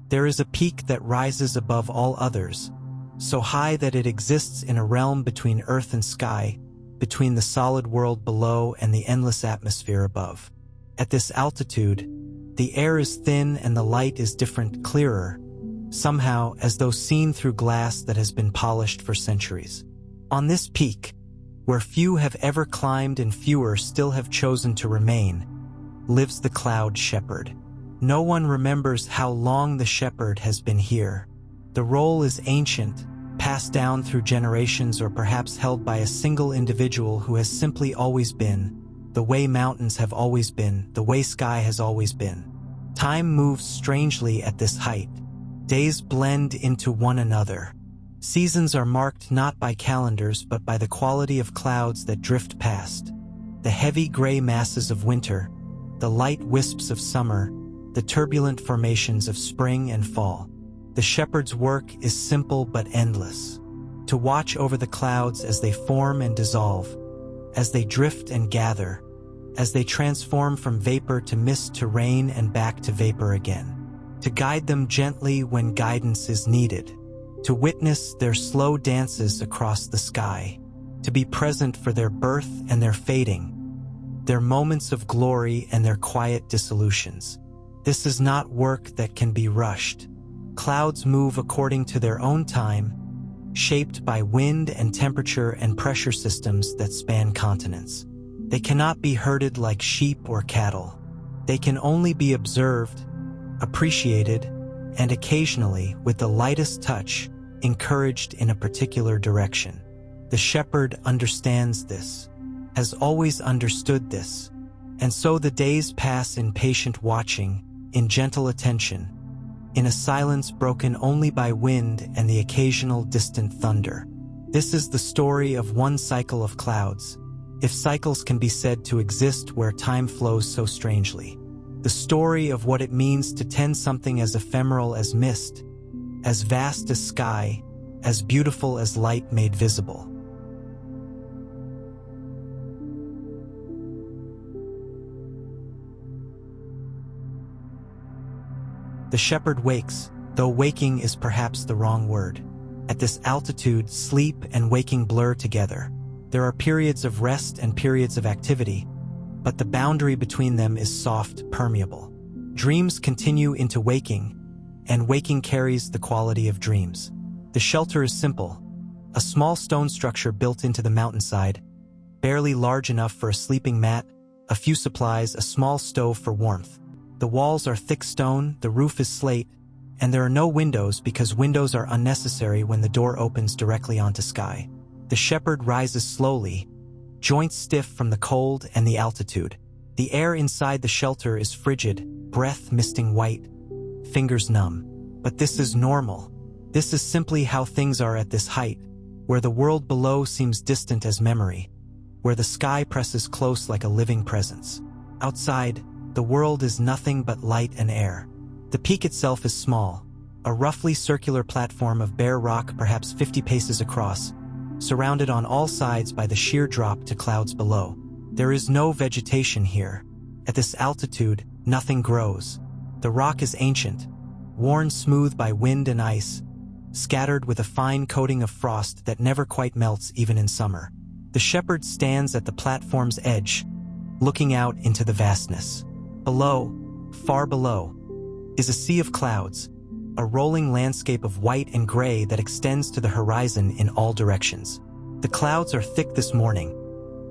There is a peak that rises above all others, so high that it exists in a realm between earth and sky, between the solid world below and the endless atmosphere above. At this altitude, the air is thin and the light is different, clearer, somehow as though seen through glass that has been polished for centuries. On this peak, where few have ever climbed and fewer still have chosen to remain, lives the cloud shepherd. No one remembers how long the shepherd has been here. The role is ancient, passed down through generations, or perhaps held by a single individual who has simply always been, the way mountains have always been, the way sky has always been. Time moves strangely at this height. Days blend into one another. Seasons are marked not by calendars but by the quality of clouds that drift past. The heavy gray masses of winter, the light wisps of summer, the turbulent formations of spring and fall. The shepherd's work is simple but endless. To watch over the clouds as they form and dissolve, as they drift and gather, as they transform from vapor to mist to rain and back to vapor again. To guide them gently when guidance is needed. To witness their slow dances across the sky. To be present for their birth and their fading, their moments of glory and their quiet dissolutions. This is not work that can be rushed. Clouds move according to their own time, shaped by wind and temperature and pressure systems that span continents. They cannot be herded like sheep or cattle. They can only be observed, appreciated, and occasionally, with the lightest touch, encouraged in a particular direction. The shepherd understands this, has always understood this, and so the days pass in patient watching, in gentle attention, in a silence broken only by wind and the occasional distant thunder. This is the story of one cycle of clouds, if cycles can be said to exist where time flows so strangely. The story of what it means to tend something as ephemeral as mist, as vast as sky, as beautiful as light made visible. The shepherd wakes, though waking is perhaps the wrong word. At this altitude, sleep and waking blur together. There are periods of rest and periods of activity, but the boundary between them is soft, permeable. Dreams continue into waking, and waking carries the quality of dreams. The shelter is simple, a small stone structure built into the mountainside, barely large enough for a sleeping mat, a few supplies, a small stove for warmth. The walls are thick stone, the roof is slate, and there are no windows because windows are unnecessary when the door opens directly onto sky. The shepherd rises slowly, joints stiff from the cold and the altitude. The air inside the shelter is frigid, breath misting white, fingers numb. But this is normal. This is simply how things are at this height, where the world below seems distant as memory, where the sky presses close like a living presence. Outside, the world is nothing but light and air. The peak itself is small, a roughly circular platform of bare rock perhaps 50 paces across, surrounded on all sides by the sheer drop to clouds below. There is no vegetation here. At this altitude, nothing grows. The rock is ancient, worn smooth by wind and ice, scattered with a fine coating of frost that never quite melts even in summer. The shepherd stands at the platform's edge, looking out into the vastness. Below, far below, is a sea of clouds, a rolling landscape of white and gray that extends to the horizon in all directions. The clouds are thick this morning,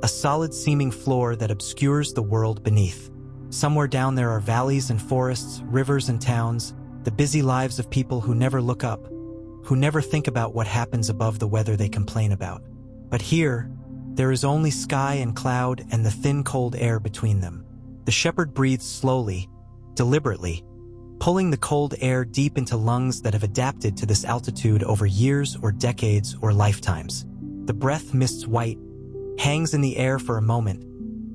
a solid-seeming floor that obscures the world beneath. Somewhere down there are valleys and forests, rivers and towns, the busy lives of people who never look up, who never think about what happens above the weather they complain about. But here, there is only sky and cloud and the thin cold air between them. The shepherd breathes slowly, deliberately, pulling the cold air deep into lungs that have adapted to this altitude over years or decades or lifetimes. The breath mists white, hangs in the air for a moment,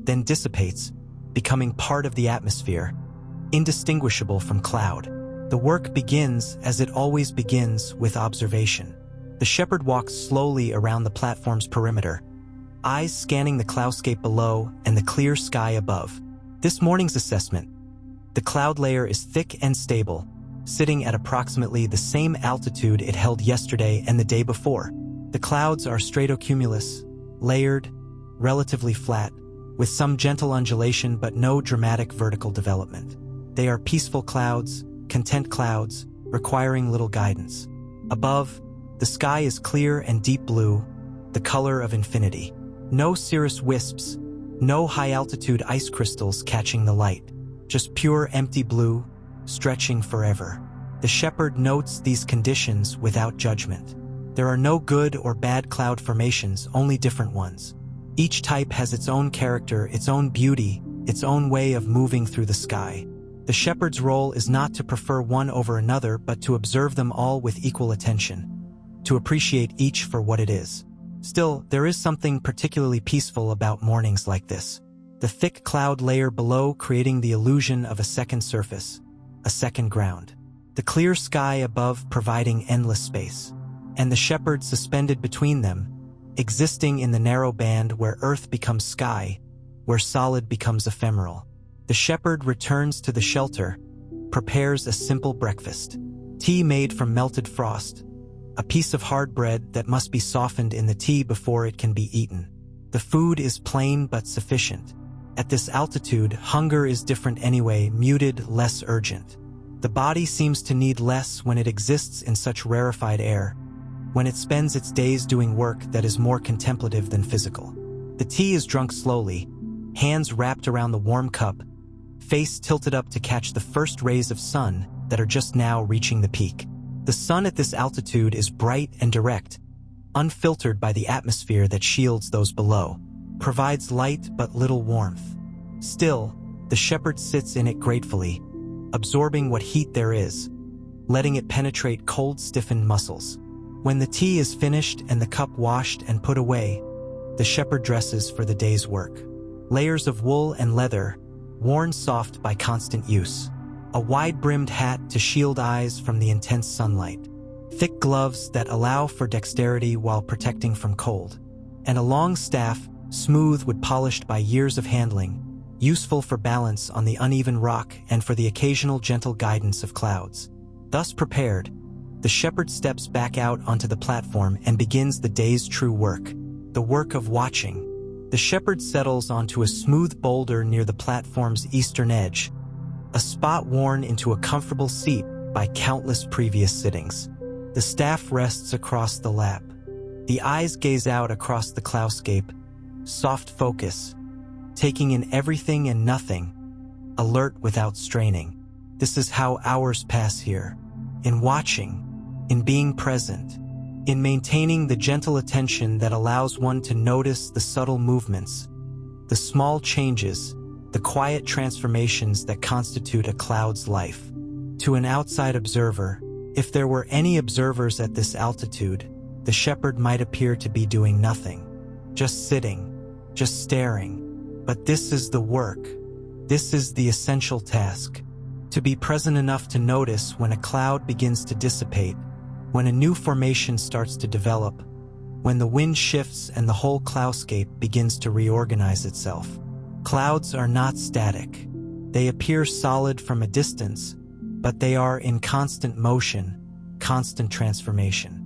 then dissipates, becoming part of the atmosphere, indistinguishable from cloud. The work begins, as it always begins, with observation. The shepherd walks slowly around the platform's perimeter, eyes scanning the cloudscape below and the clear sky above. This morning's assessment: the cloud layer is thick and stable, sitting at approximately the same altitude it held yesterday and the day before. The clouds are stratocumulus, layered, relatively flat, with some gentle undulation but no dramatic vertical development. They are peaceful clouds, content clouds, requiring little guidance. Above, the sky is clear and deep blue, the color of infinity. No cirrus wisps, no high-altitude ice crystals catching the light. Just pure empty blue, stretching forever. The shepherd notes these conditions without judgment. There are no good or bad cloud formations, only different ones. Each type has its own character, its own beauty, its own way of moving through the sky. The shepherd's role is not to prefer one over another, but to observe them all with equal attention, to appreciate each for what it is. Still, there is something particularly peaceful about mornings like this. The thick cloud layer below creating the illusion of a second surface, a second ground. The clear sky above providing endless space. And the shepherd suspended between them, existing in the narrow band where earth becomes sky, where solid becomes ephemeral. The shepherd returns to the shelter, prepares a simple breakfast. Tea made from melted frost, a piece of hard bread that must be softened in the tea before it can be eaten. The food is plain but sufficient. At this altitude, hunger is different anyway, muted, less urgent. The body seems to need less when it exists in such rarefied air, when it spends its days doing work that is more contemplative than physical. The tea is drunk slowly, hands wrapped around the warm cup, face tilted up to catch the first rays of sun that are just now reaching the peak. The sun at this altitude is bright and direct, unfiltered by the atmosphere that shields those below, provides light but little warmth. Still, the shepherd sits in it gratefully, absorbing what heat there is, letting it penetrate cold, stiffened muscles. When the tea is finished and the cup washed and put away, the shepherd dresses for the day's work. Layers of wool and leather, worn soft by constant use. A wide-brimmed hat to shield eyes from the intense sunlight. Thick gloves that allow for dexterity while protecting from cold. And a long staff, smooth wood polished by years of handling, useful for balance on the uneven rock and for the occasional gentle guidance of clouds. Thus prepared, the shepherd steps back out onto the platform and begins the day's true work, the work of watching. The shepherd settles onto a smooth boulder near the platform's eastern edge, a spot worn into a comfortable seat by countless previous sittings. The staff rests across the lap. The eyes gaze out across the cloudscape, soft focus, taking in everything and nothing, alert without straining. This is how hours pass here, in watching, in being present, in maintaining the gentle attention that allows one to notice the subtle movements, the small changes, the quiet transformations that constitute a cloud's life. To an outside observer, if there were any observers at this altitude, the shepherd might appear to be doing nothing, just sitting, just staring. But this is the work. This is the essential task. To be present enough to notice when a cloud begins to dissipate, when a new formation starts to develop, when the wind shifts and the whole cloudscape begins to reorganize itself. Clouds are not static. They appear solid from a distance, but they are in constant motion, constant transformation.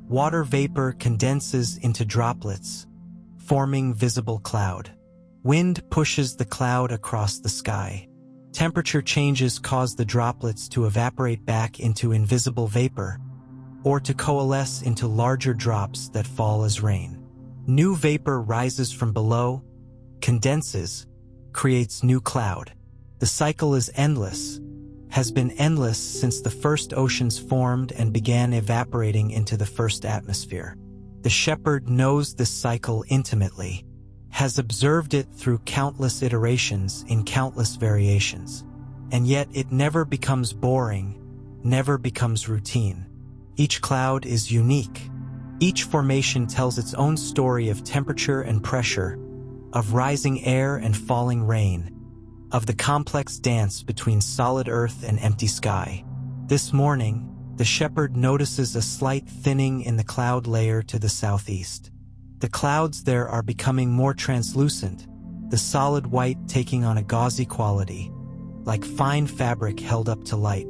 Water vapor condenses into droplets, forming visible cloud. Wind pushes the cloud across the sky. Temperature changes cause the droplets to evaporate back into invisible vapor, or to coalesce into larger drops that fall as rain. New vapor rises from below, condenses, creates new cloud. The cycle is endless, has been endless since the first oceans formed and began evaporating into the first atmosphere. The shepherd knows this cycle intimately, has observed it through countless iterations in countless variations. And yet it never becomes boring, never becomes routine. Each cloud is unique. Each formation tells its own story of temperature and pressure, of rising air and falling rain, of the complex dance between solid earth and empty sky. This morning, the shepherd notices a slight thinning in the cloud layer to the southeast. The clouds there are becoming more translucent, the solid white taking on a gauzy quality, like fine fabric held up to light.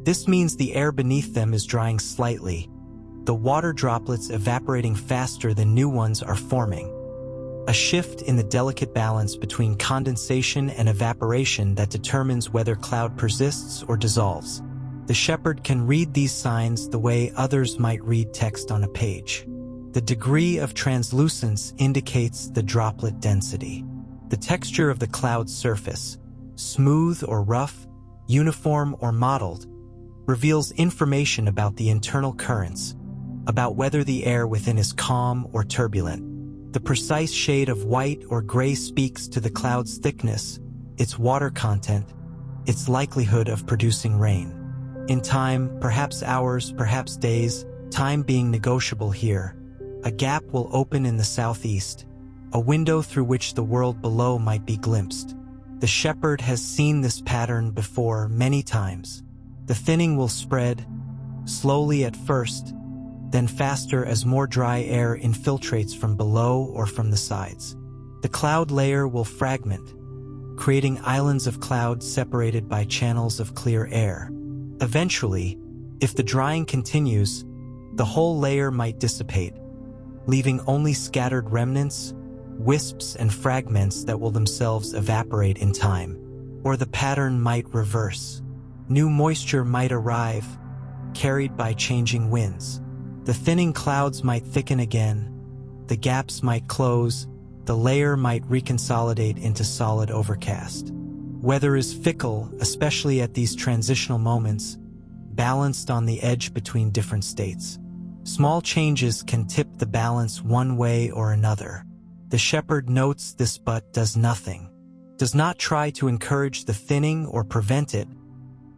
This means the air beneath them is drying slightly, the water droplets evaporating faster than new ones are forming. A shift in the delicate balance between condensation and evaporation that determines whether cloud persists or dissolves. The shepherd can read these signs the way others might read text on a page. The degree of translucence indicates the droplet density. The texture of the cloud's surface, smooth or rough, uniform or mottled, reveals information about the internal currents, about whether the air within is calm or turbulent. The precise shade of white or gray speaks to the cloud's thickness, its water content, its likelihood of producing rain. In time, perhaps hours, perhaps days, time being negotiable here, a gap will open in the southeast, a window through which the world below might be glimpsed. The shepherd has seen this pattern before many times. The thinning will spread, slowly at first, then faster as more dry air infiltrates from below or from the sides. The cloud layer will fragment, creating islands of cloud separated by channels of clear air. Eventually, if the drying continues, the whole layer might dissipate, leaving only scattered remnants, wisps and fragments that will themselves evaporate in time. Or the pattern might reverse. New moisture might arrive, carried by changing winds. The thinning clouds might thicken again, the gaps might close, the layer might reconsolidate into solid overcast. Weather is fickle, especially at these transitional moments, balanced on the edge between different states. Small changes can tip the balance one way or another. The shepherd notes this but does nothing, does not try to encourage the thinning or prevent it,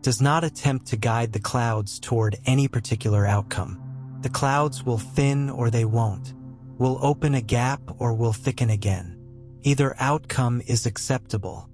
does not attempt to guide the clouds toward any particular outcome. The clouds will thin or they won't, will open a gap or will thicken again. Either outcome is acceptable.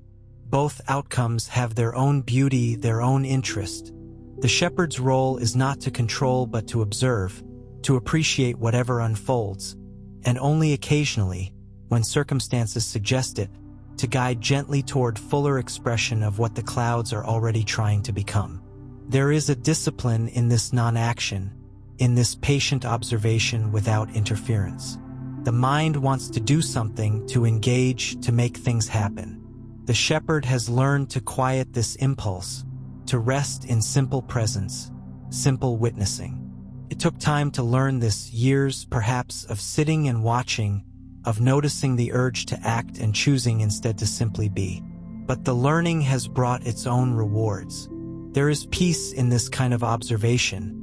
Both outcomes have their own beauty, their own interest. The shepherd's role is not to control but to observe, to appreciate whatever unfolds, and only occasionally, when circumstances suggest it, to guide gently toward fuller expression of what the clouds are already trying to become. There is a discipline in this non-action, in this patient observation without interference. The mind wants to do something, to engage, to make things happen. The shepherd has learned to quiet this impulse, to rest in simple presence, simple witnessing. It took time to learn this, years perhaps of sitting and watching, of noticing the urge to act and choosing instead to simply be. But the learning has brought its own rewards. There is peace in this kind of observation,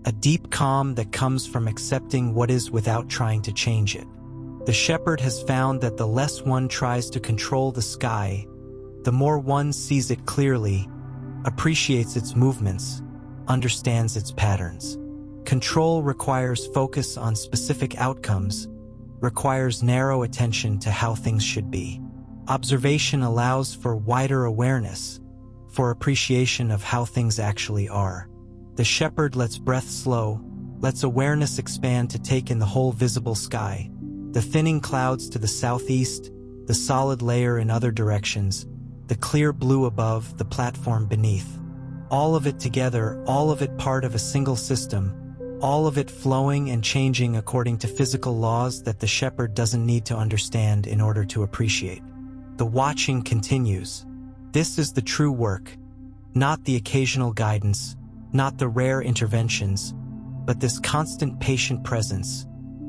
a deep calm that comes from accepting what is without trying to change it. The shepherd has found that the less one tries to control the sky, the more one sees it clearly, appreciates its movements, understands its patterns. Control requires focus on specific outcomes, requires narrow attention to how things should be. Observation allows for wider awareness, for appreciation of how things actually are. The shepherd lets breath slow, lets awareness expand to take in the whole visible sky, the thinning clouds to the southeast, the solid layer in other directions, the clear blue above, the platform beneath. All of it together, all of it part of a single system, all of it flowing and changing according to physical laws that the shepherd doesn't need to understand in order to appreciate. The watching continues. This is the true work, not the occasional guidance, not the rare interventions, but this constant patient presence,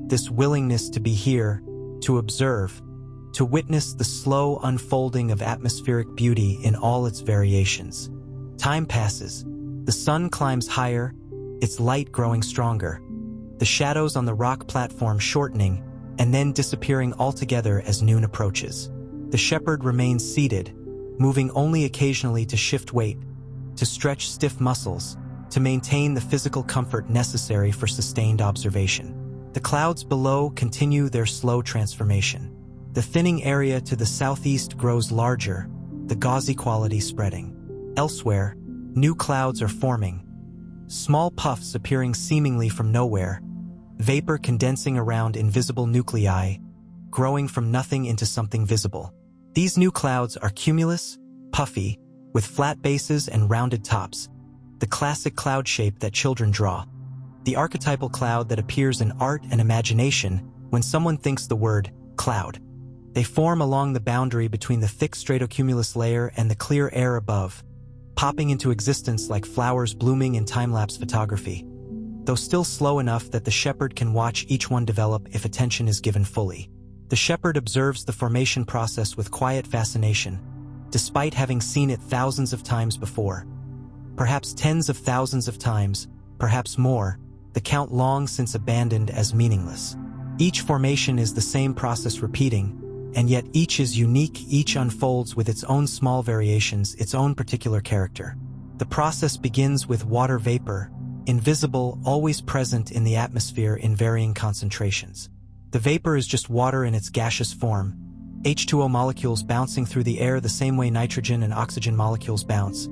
this willingness to be here, to observe, to witness the slow unfolding of atmospheric beauty in all its variations. Time passes. The sun climbs higher, its light growing stronger, the shadows on the rock platform shortening and then disappearing altogether as noon approaches. The shepherd remains seated, moving only occasionally to shift weight, to stretch stiff muscles, to maintain the physical comfort necessary for sustained observation. The clouds below continue their slow transformation. The thinning area to the southeast grows larger, the gauzy quality spreading. Elsewhere, new clouds are forming, small puffs appearing seemingly from nowhere, vapor condensing around invisible nuclei, growing from nothing into something visible. These new clouds are cumulus, puffy, with flat bases and rounded tops, the classic cloud shape that children draw. The archetypal cloud that appears in art and imagination when someone thinks the word cloud. They form along the boundary between the thick stratocumulus layer and the clear air above, popping into existence like flowers blooming in time-lapse photography, though still slow enough that the shepherd can watch each one develop if attention is given fully. The shepherd observes the formation process with quiet fascination, despite having seen it thousands of times before. Perhaps tens of thousands of times, perhaps more, the count long since abandoned as meaningless. Each formation is the same process repeating, and yet each is unique, each unfolds with its own small variations, its own particular character. The process begins with water vapor, invisible, always present in the atmosphere in varying concentrations. The vapor is just water in its gaseous form, H2O molecules bouncing through the air the same way nitrogen and oxygen molecules bounce,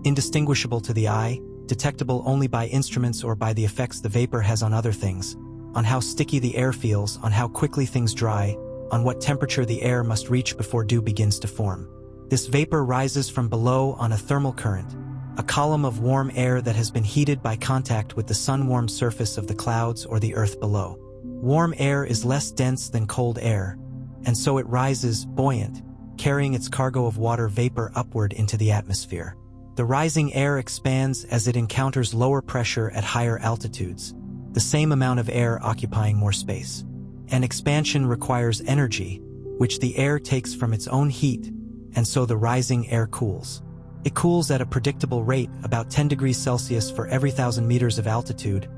indistinguishable to the eye, detectable only by instruments or by the effects the vapor has on other things, on how sticky the air feels, on how quickly things dry, on what temperature the air must reach before dew begins to form. This vapor rises from below on a thermal current, a column of warm air that has been heated by contact with the sun-warmed surface of the clouds or the earth below. Warm air is less dense than cold air, and so it rises, buoyant, carrying its cargo of water vapor upward into the atmosphere. The rising air expands as it encounters lower pressure at higher altitudes, the same amount of air occupying more space. An expansion requires energy, which the air takes from its own heat, and so the rising air cools. It cools at a predictable rate, about 10 degrees Celsius for every 1,000 meters of altitude,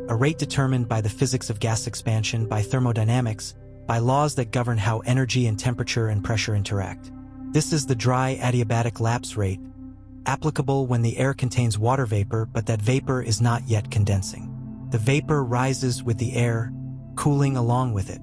a rate determined by the physics of gas expansion, by thermodynamics, by laws that govern how energy and temperature and pressure interact. This is the dry adiabatic lapse rate, applicable when the air contains water vapor but that vapor is not yet condensing. The vapor rises with the air, cooling along with it.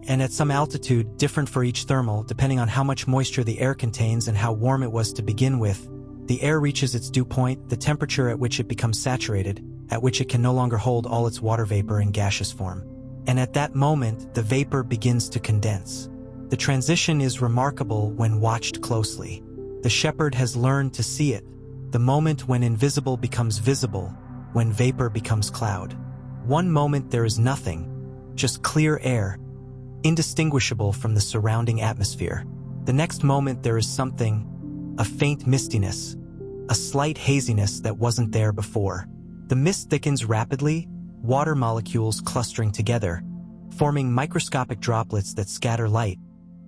And at some altitude, different for each thermal, depending on how much moisture the air contains and how warm it was to begin with, the air reaches its dew point, the temperature at which it becomes saturated, at which it can no longer hold all its water vapor in gaseous form. And at that moment, the vapor begins to condense. The transition is remarkable when watched closely. The shepherd has learned to see it, the moment when invisible becomes visible, when vapor becomes cloud. One moment there is nothing, just clear air, indistinguishable from the surrounding atmosphere. The next moment there is something, a faint mistiness, a slight haziness that wasn't there before. The mist thickens rapidly, water molecules clustering together, forming microscopic droplets that scatter light,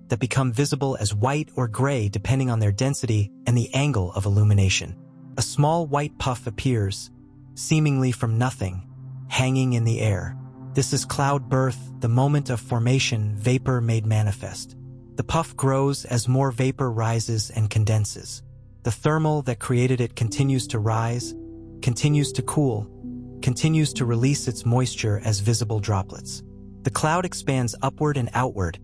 that become visible as white or gray depending on their density and the angle of illumination. A small white puff appears, seemingly from nothing, hanging in the air. This is cloud birth, the moment of formation, vapor made manifest. The puff grows as more vapor rises and condenses. The thermal that created it continues to rise, continues to cool, continues to release its moisture as visible droplets. The cloud expands upward and outward,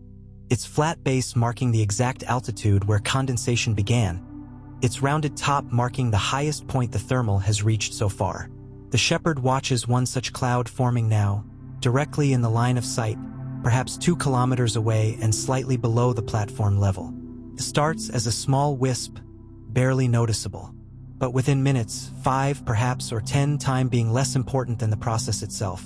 its flat base marking the exact altitude where condensation began, its rounded top marking the highest point the thermal has reached so far. The shepherd watches one such cloud forming now, directly in the line of sight, perhaps 2 kilometers away and slightly below the platform level. It starts as a small wisp, barely noticeable. But within minutes, 5 perhaps or 10 time being less important than the process itself,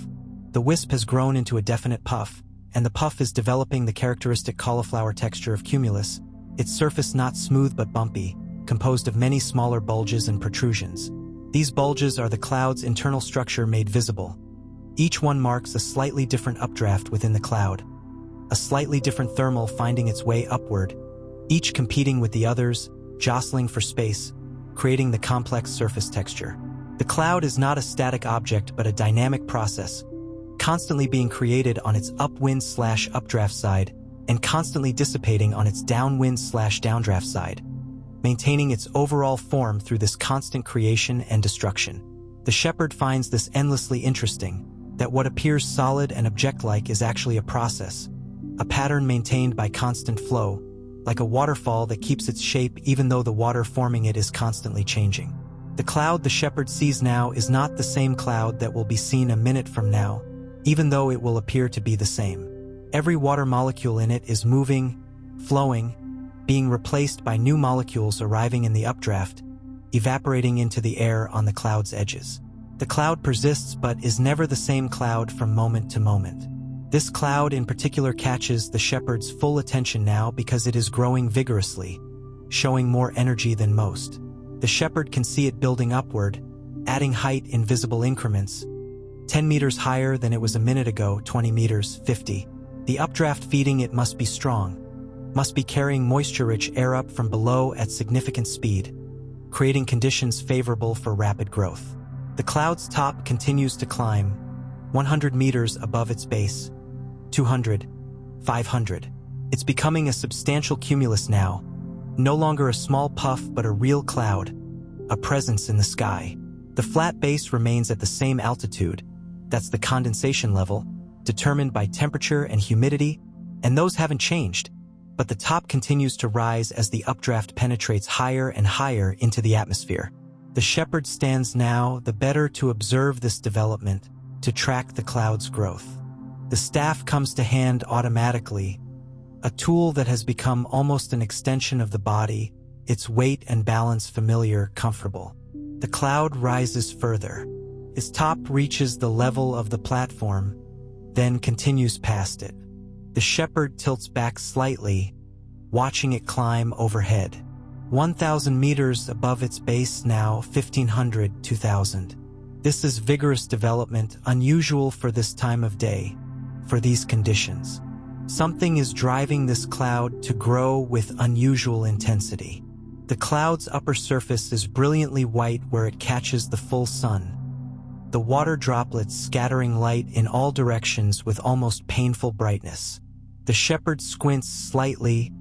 the wisp has grown into a definite puff, and the puff is developing the characteristic cauliflower texture of cumulus, its surface not smooth but bumpy, composed of many smaller bulges and protrusions. These bulges are the cloud's internal structure made visible. Each one marks a slightly different updraft within the cloud, a slightly different thermal finding its way upward, each competing with the others, jostling for space, creating the complex surface texture. The cloud is not a static object but a dynamic process, constantly being created on its upwind/updraft side and constantly dissipating on its downwind/downdraft side, maintaining its overall form through this constant creation and destruction. The shepherd finds this endlessly interesting, that what appears solid and object-like is actually a process, a pattern maintained by constant flow, like a waterfall that keeps its shape even though the water forming it is constantly changing. The cloud the shepherd sees now is not the same cloud that will be seen a minute from now, even though it will appear to be the same. Every water molecule in it is moving, flowing, being replaced by new molecules arriving in the updraft, evaporating into the air on the cloud's edges. The cloud persists but is never the same cloud from moment to moment. This cloud in particular catches the shepherd's full attention now because it is growing vigorously, showing more energy than most. The shepherd can see it building upward, adding height in visible increments. 10 meters higher than it was a minute ago, 20 meters, 50. The updraft feeding it must be strong, must be carrying moisture-rich air up from below at significant speed, creating conditions favorable for rapid growth. The cloud's top continues to climb, 100 meters above its base, 200, 500. It's becoming a substantial cumulus now, no longer a small puff but a real cloud, a presence in the sky. The flat base remains at the same altitude, that's the condensation level, determined by temperature and humidity, and those haven't changed, but the top continues to rise as the updraft penetrates higher and higher into the atmosphere. The shepherd stands now the better to observe this development, to track the cloud's growth. The staff comes to hand automatically, a tool that has become almost an extension of the body, its weight and balance familiar, comfortable. The cloud rises further. Its top reaches the level of the platform, then continues past it. The shepherd tilts back slightly, watching it climb overhead. 1,000 meters above its base now, 1,500, 2,000. This is vigorous development, unusual for this time of day, for these conditions. Something is driving this cloud to grow with unusual intensity. The cloud's upper surface is brilliantly white where it catches the full sun, the water droplets scattering light in all directions with almost painful brightness. The shepherd squints slightly,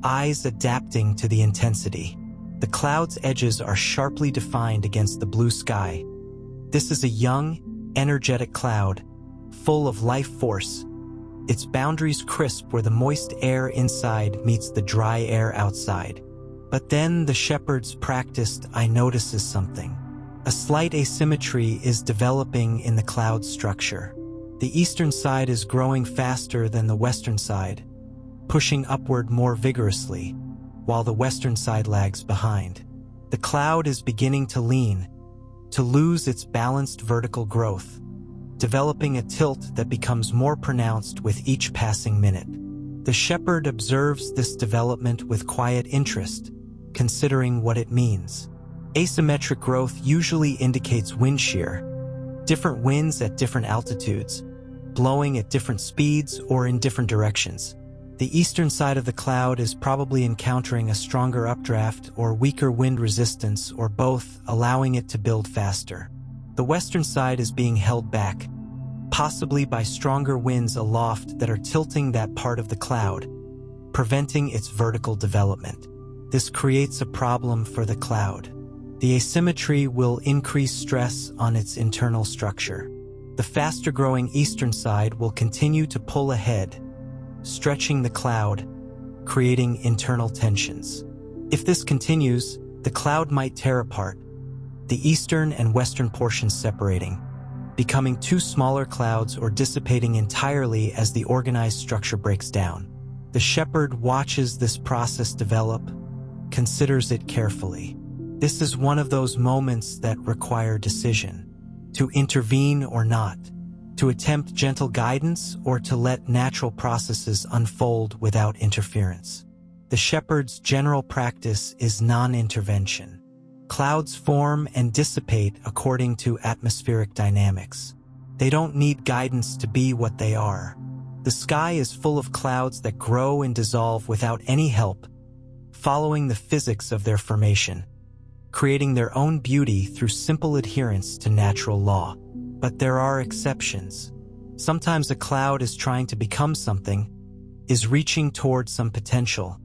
eyes adapting to the intensity. The cloud's edges are sharply defined against the blue sky. This is a young, energetic cloud, full of life force, its boundaries crisp where the moist air inside meets the dry air outside. But then the shepherd's practiced eye notices something. A slight asymmetry is developing in the cloud's structure. The eastern side is growing faster than the western side, pushing upward more vigorously, while the western side lags behind. The cloud is beginning to lean, to lose its balanced vertical growth, developing a tilt that becomes more pronounced with each passing minute. The shepherd observes this development with quiet interest, considering what it means. Asymmetric growth usually indicates wind shear, different winds at different altitudes, blowing at different speeds or in different directions. The eastern side of the cloud is probably encountering a stronger updraft or weaker wind resistance or both, allowing it to build faster. The western side is being held back, possibly by stronger winds aloft that are tilting that part of the cloud, preventing its vertical development. This creates a problem for the cloud. The asymmetry will increase stress on its internal structure. The faster-growing eastern side will continue to pull ahead, stretching the cloud, creating internal tensions. If this continues, the cloud might tear apart, the eastern and western portions separating, becoming two smaller clouds or dissipating entirely as the organized structure breaks down. The shepherd watches this process develop, considers it carefully. This is one of those moments that require decision, to intervene or not, to attempt gentle guidance or to let natural processes unfold without interference. The shepherd's general practice is non-intervention. Clouds form and dissipate according to atmospheric dynamics. They don't need guidance to be what they are. The sky is full of clouds that grow and dissolve without any help, following the physics of their formation, creating their own beauty through simple adherence to natural law. But there are exceptions. Sometimes a cloud is trying to become something, is reaching toward some potential,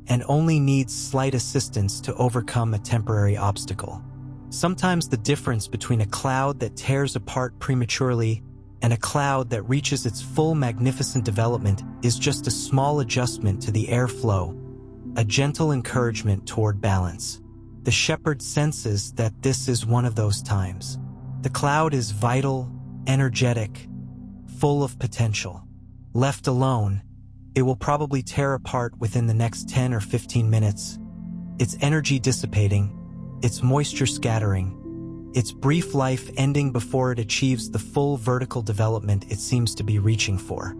and only needs slight assistance to overcome a temporary obstacle. Sometimes the difference between a cloud that tears apart prematurely and a cloud that reaches its full magnificent development is just a small adjustment to the airflow, a gentle encouragement toward balance. The shepherd senses that this is one of those times. The cloud is vital, energetic, full of potential. Left alone, it will probably tear apart within the next 10 or 15 minutes, its energy dissipating, its moisture scattering, its brief life ending before it achieves the full vertical development it seems to be reaching for.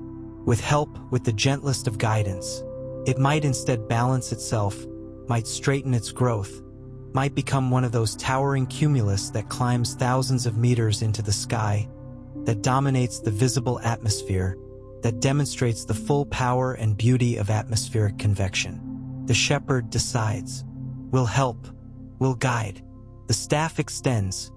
With help, with the gentlest of guidance, it might instead balance itself, might straighten its growth, might become one of those towering cumulus that climbs thousands of meters into the sky, that dominates the visible atmosphere, that demonstrates the full power and beauty of atmospheric convection. The shepherd decides. Will help, will guide. The staff extends,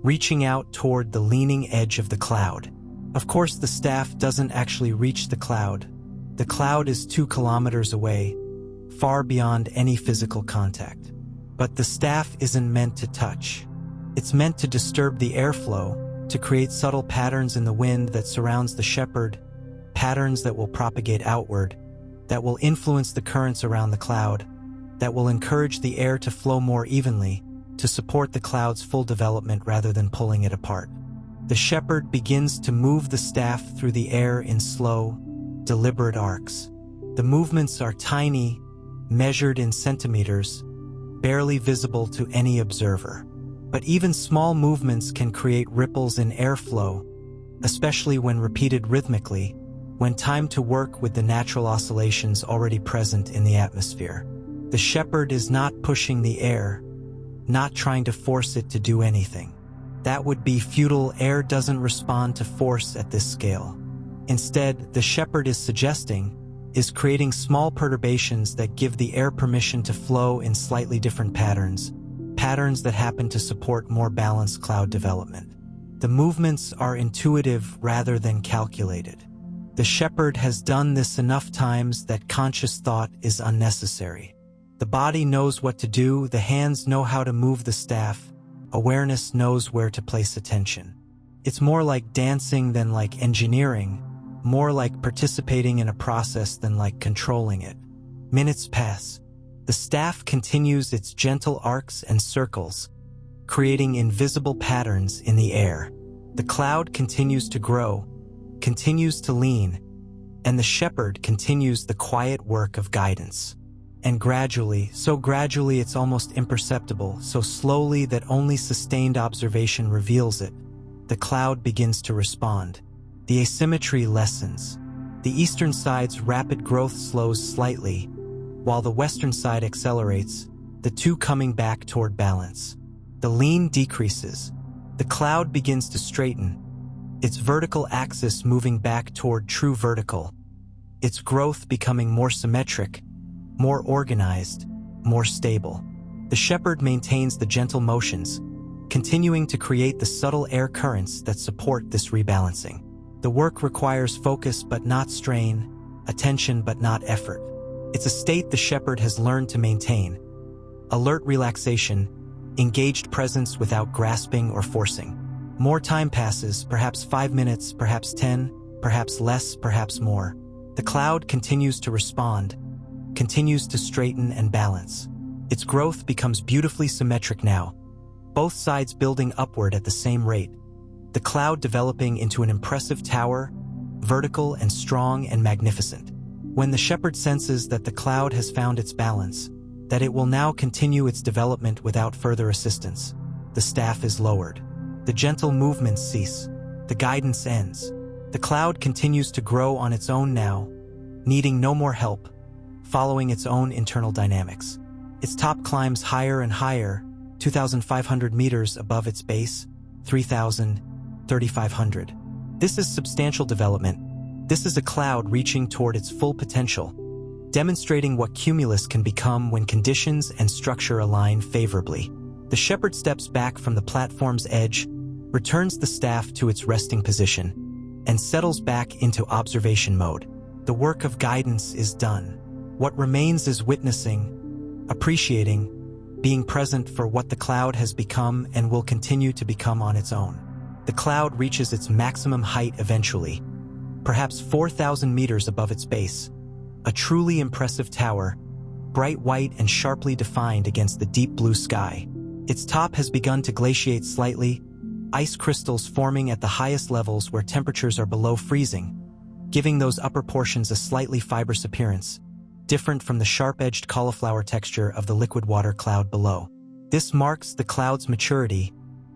reaching out toward the leaning edge of the cloud. Of course, the staff doesn't actually reach the cloud. The cloud is 2 kilometers away, far beyond any physical contact. But the staff isn't meant to touch. It's meant to disturb the airflow, to create subtle patterns in the wind that surrounds the shepherd, patterns that will propagate outward, that will influence the currents around the cloud, that will encourage the air to flow more evenly, to support the cloud's full development rather than pulling it apart. The shepherd begins to move the staff through the air in slow, deliberate arcs. The movements are tiny, measured in centimeters, barely visible to any observer. But even small movements can create ripples in airflow, especially when repeated rhythmically, when timed to work with the natural oscillations already present in the atmosphere. The shepherd is not pushing the air, not trying to force it to do anything. That would be futile. Air doesn't respond to force at this scale. Instead, the shepherd is suggesting, is creating small perturbations that give the air permission to flow in slightly different patterns, patterns that happen to support more balanced cloud development. The movements are intuitive rather than calculated. The shepherd has done this enough times that conscious thought is unnecessary. The body knows what to do, the hands know how to move the staff, awareness knows where to place attention. It's more like dancing than like engineering, more like participating in a process than like controlling it. Minutes pass. The staff continues its gentle arcs and circles, creating invisible patterns in the air. The cloud continues to grow, continues to lean, and the shepherd continues the quiet work of guidance. And gradually, so gradually it's almost imperceptible, so slowly that only sustained observation reveals it, the cloud begins to respond. The asymmetry lessens. The eastern side's rapid growth slows slightly, while the western side accelerates, the two coming back toward balance. The lean decreases. The cloud begins to straighten, its vertical axis moving back toward true vertical, its growth becoming more symmetric, more organized, more stable. The shepherd maintains the gentle motions, continuing to create the subtle air currents that support this rebalancing. The work requires focus but not strain, attention but not effort. It's a state the shepherd has learned to maintain. Alert relaxation, engaged presence without grasping or forcing. More time passes, perhaps 5 minutes, perhaps 10, perhaps less, perhaps more. The cloud continues to respond, continues to straighten and balance. Its growth becomes beautifully symmetric now, both sides building upward at the same rate. The cloud developing into an impressive tower, vertical and strong and magnificent. When the shepherd senses that the cloud has found its balance, that it will now continue its development without further assistance, the staff is lowered. The gentle movements cease. The guidance ends. The cloud continues to grow on its own now, needing no more help, following its own internal dynamics. Its top climbs higher and higher, 2,500 meters above its base, 3,000, 3,500. This is substantial development. This is a cloud reaching toward its full potential, demonstrating what cumulus can become when conditions and structure align favorably. The shepherd steps back from the platform's edge, returns the staff to its resting position, and settles back into observation mode. The work of guidance is done. What remains is witnessing, appreciating, being present for what the cloud has become and will continue to become on its own. The cloud reaches its maximum height eventually, perhaps 4,000 meters above its base, a truly impressive tower, bright white and sharply defined against the deep blue sky. Its top has begun to glaciate slightly, ice crystals forming at the highest levels where temperatures are below freezing, giving those upper portions a slightly fibrous appearance, different from the sharp-edged cauliflower texture of the liquid water cloud below. This marks the cloud's maturity,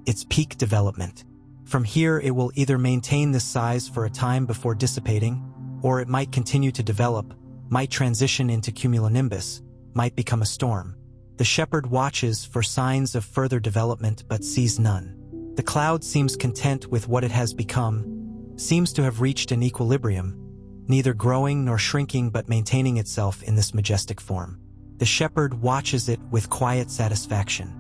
its peak development. From here, it will either maintain this size for a time before dissipating, or it might continue to develop, might transition into cumulonimbus, might become a storm. The shepherd watches for signs of further development but sees none. The cloud seems content with what it has become, seems to have reached an equilibrium, neither growing nor shrinking but maintaining itself in this majestic form. The shepherd watches it with quiet satisfaction.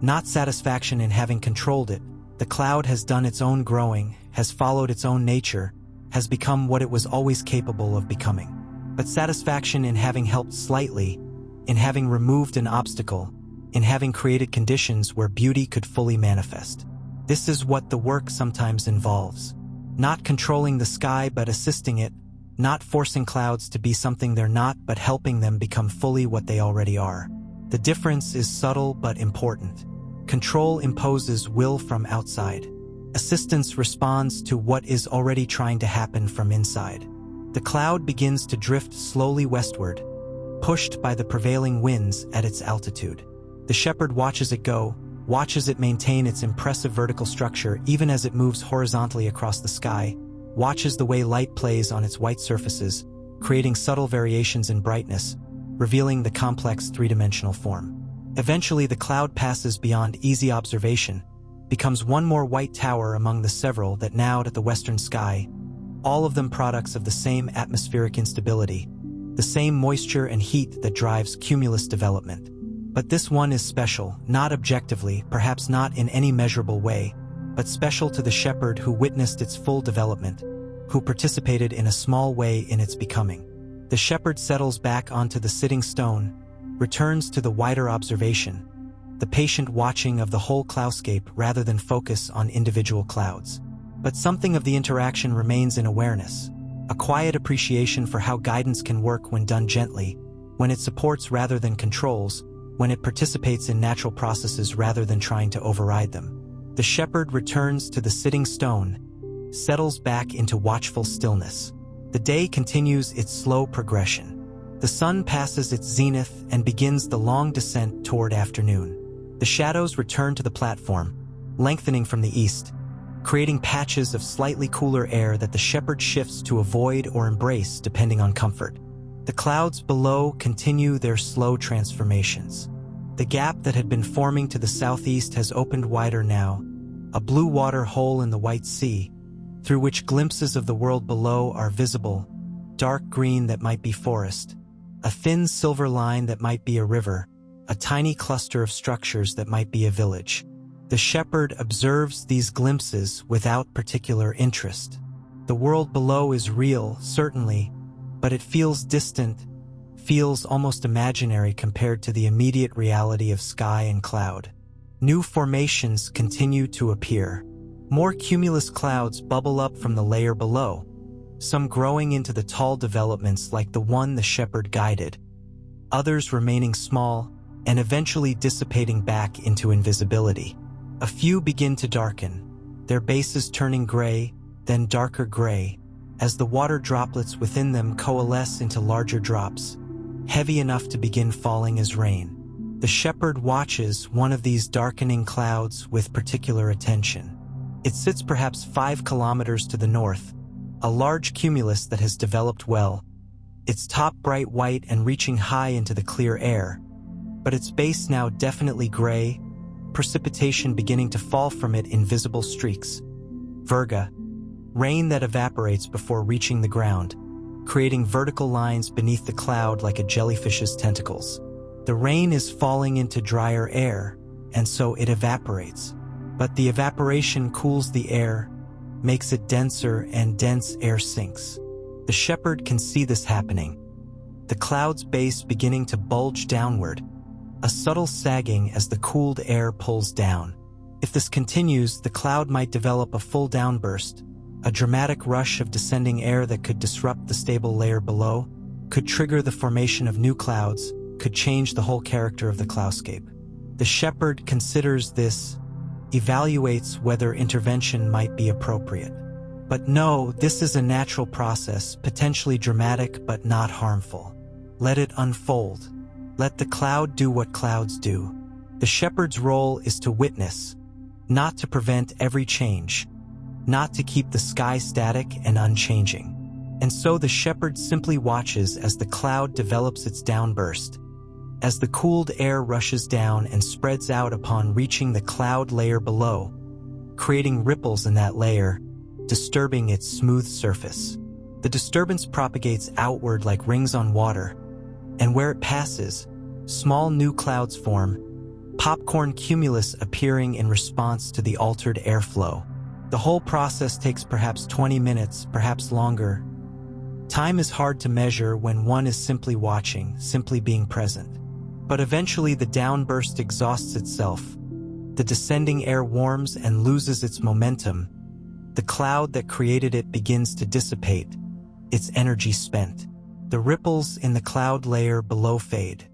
Not satisfaction in having controlled it. The cloud has done its own growing, has followed its own nature, has become what it was always capable of becoming. But satisfaction in having helped slightly, in having removed an obstacle, in having created conditions where beauty could fully manifest. This is what the work sometimes involves. Not controlling the sky but assisting it, not forcing clouds to be something they're not but helping them become fully what they already are. The difference is subtle but important. Control imposes will from outside. Assistance responds to what is already trying to happen from inside. The cloud begins to drift slowly westward, pushed by the prevailing winds at its altitude. The shepherd watches it go, watches it maintain its impressive vertical structure even as it moves horizontally across the sky, watches the way light plays on its white surfaces, creating subtle variations in brightness, revealing the complex three-dimensional form. Eventually, the cloud passes beyond easy observation, becomes one more white tower among the several that gnawed at the western sky, all of them products of the same atmospheric instability, the same moisture and heat that drives cumulus development. But this one is special, not objectively, perhaps not in any measurable way, but special to the shepherd who witnessed its full development, who participated in a small way in its becoming. The shepherd settles back onto the sitting stone, returns to the wider observation, the patient watching of the whole cloudscape rather than focus on individual clouds. But something of the interaction remains in awareness, a quiet appreciation for how guidance can work when done gently, when it supports rather than controls, when it participates in natural processes rather than trying to override them. The shepherd returns to the sitting stone, settles back into watchful stillness. The day continues its slow progression. The sun passes its zenith and begins the long descent toward afternoon. The shadows return to the platform, lengthening from the east, creating patches of slightly cooler air that the shepherd shifts to avoid or embrace depending on comfort. The clouds below continue their slow transformations. The gap that had been forming to the southeast has opened wider now, a blue water hole in the white sea, through which glimpses of the world below are visible, dark green that might be forest, a thin silver line that might be a river, a tiny cluster of structures that might be a village. The shepherd observes these glimpses without particular interest. The world below is real, certainly, but it feels distant, feels almost imaginary compared to the immediate reality of sky and cloud. New formations continue to appear. More cumulus clouds bubble up from the layer below, some growing into the tall developments like the one the shepherd guided, others remaining small and eventually dissipating back into invisibility. A few begin to darken, their bases turning gray, then darker gray, as the water droplets within them coalesce into larger drops, heavy enough to begin falling as rain. The shepherd watches one of these darkening clouds with particular attention. It sits perhaps 5 kilometers to the north, a large cumulus that has developed well, its top bright white and reaching high into the clear air, but its base now definitely gray, precipitation beginning to fall from it in visible streaks. Virga, rain that evaporates before reaching the ground, creating vertical lines beneath the cloud like a jellyfish's tentacles. The rain is falling into drier air, and so it evaporates. But the evaporation cools the air, makes it denser, and dense air sinks. The shepherd can see this happening. The cloud's base beginning to bulge downward, a subtle sagging as the cooled air pulls down. If this continues, the cloud might develop a full downburst, a dramatic rush of descending air that could disrupt the stable layer below, could trigger the formation of new clouds, could change the whole character of the cloudscape. The shepherd considers this, evaluates whether intervention might be appropriate. But no, this is a natural process, potentially dramatic but not harmful. Let it unfold. Let the cloud do what clouds do. The shepherd's role is to witness, not to prevent every change, not to keep the sky static and unchanging. And so the shepherd simply watches as the cloud develops its downburst, as the cooled air rushes down and spreads out upon reaching the cloud layer below, creating ripples in that layer, disturbing its smooth surface. The disturbance propagates outward like rings on water, and where it passes, small new clouds form, popcorn cumulus appearing in response to the altered airflow. The whole process takes perhaps 20 minutes, perhaps longer. Time is hard to measure when one is simply watching, simply being present. But eventually the downburst exhausts itself. The descending air warms and loses its momentum. The cloud that created it begins to dissipate, its energy spent. The ripples in the cloud layer below fade.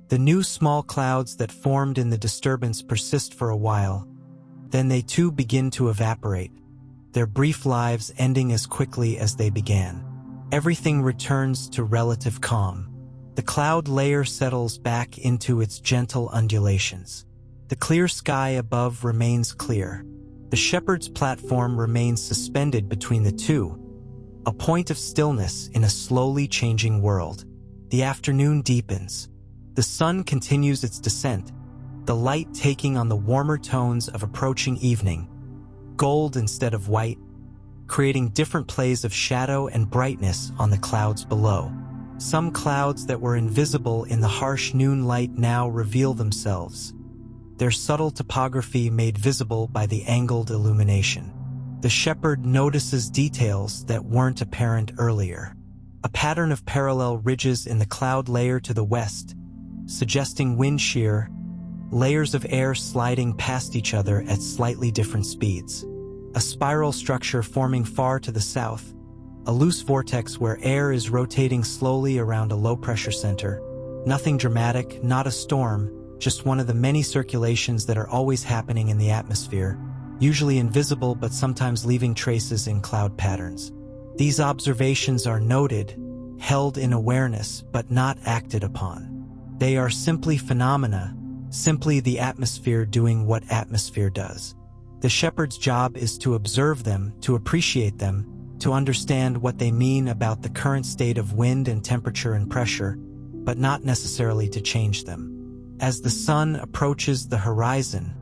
The new small clouds that formed in the disturbance persist for a while. Then they too begin to evaporate, their brief lives ending as quickly as they began. Everything returns to relative calm. The cloud layer settles back into its gentle undulations. The clear sky above remains clear. The shepherd's platform remains suspended between the two, a point of stillness in a slowly changing world. The afternoon deepens. The sun continues its descent, the light taking on the warmer tones of approaching evening, gold instead of white, creating different plays of shadow and brightness on the clouds below. Some clouds that were invisible in the harsh noon light now reveal themselves, their subtle topography made visible by the angled illumination. The shepherd notices details that weren't apparent earlier. A pattern of parallel ridges in the cloud layer to the west, suggesting wind shear, layers of air sliding past each other at slightly different speeds. A spiral structure forming far to the south, a loose vortex where air is rotating slowly around a low-pressure center. Nothing dramatic, not a storm, just one of the many circulations that are always happening in the atmosphere, usually invisible but sometimes leaving traces in cloud patterns. These observations are noted, held in awareness, but not acted upon. They are simply phenomena, simply the atmosphere doing what atmosphere does. The shepherd's job is to observe them, to appreciate them, to understand what they mean about the current state of wind and temperature and pressure, but not necessarily to change them. As the sun approaches the horizon,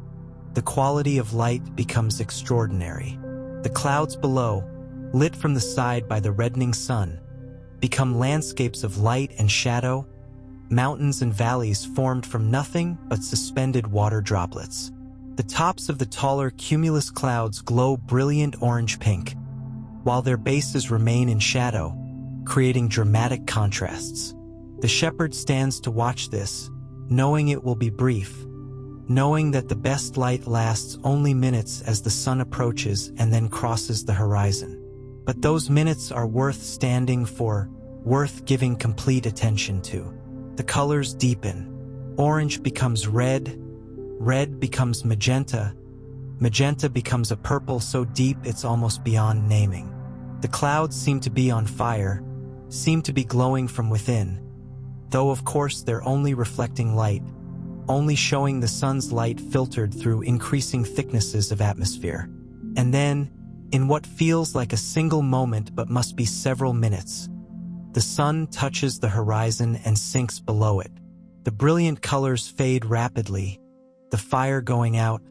the quality of light becomes extraordinary. The clouds below, lit from the side by the reddening sun, become landscapes of light and shadow, mountains and valleys formed from nothing but suspended water droplets. The tops of the taller cumulus clouds glow brilliant orange-pink, while their bases remain in shadow, creating dramatic contrasts. The shepherd stands to watch this, knowing it will be brief, knowing that the best light lasts only minutes as the sun approaches and then crosses the horizon. But those minutes are worth standing for, worth giving complete attention to. The colors deepen. Orange becomes red, red becomes magenta, magenta becomes a purple so deep it's almost beyond naming. The clouds seem to be on fire, seem to be glowing from within, though of course they're only reflecting light, only showing the sun's light filtered through increasing thicknesses of atmosphere. And then, in what feels like a single moment but must be several minutes, the sun touches the horizon and sinks below it. The brilliant colors fade rapidly, the fire going out,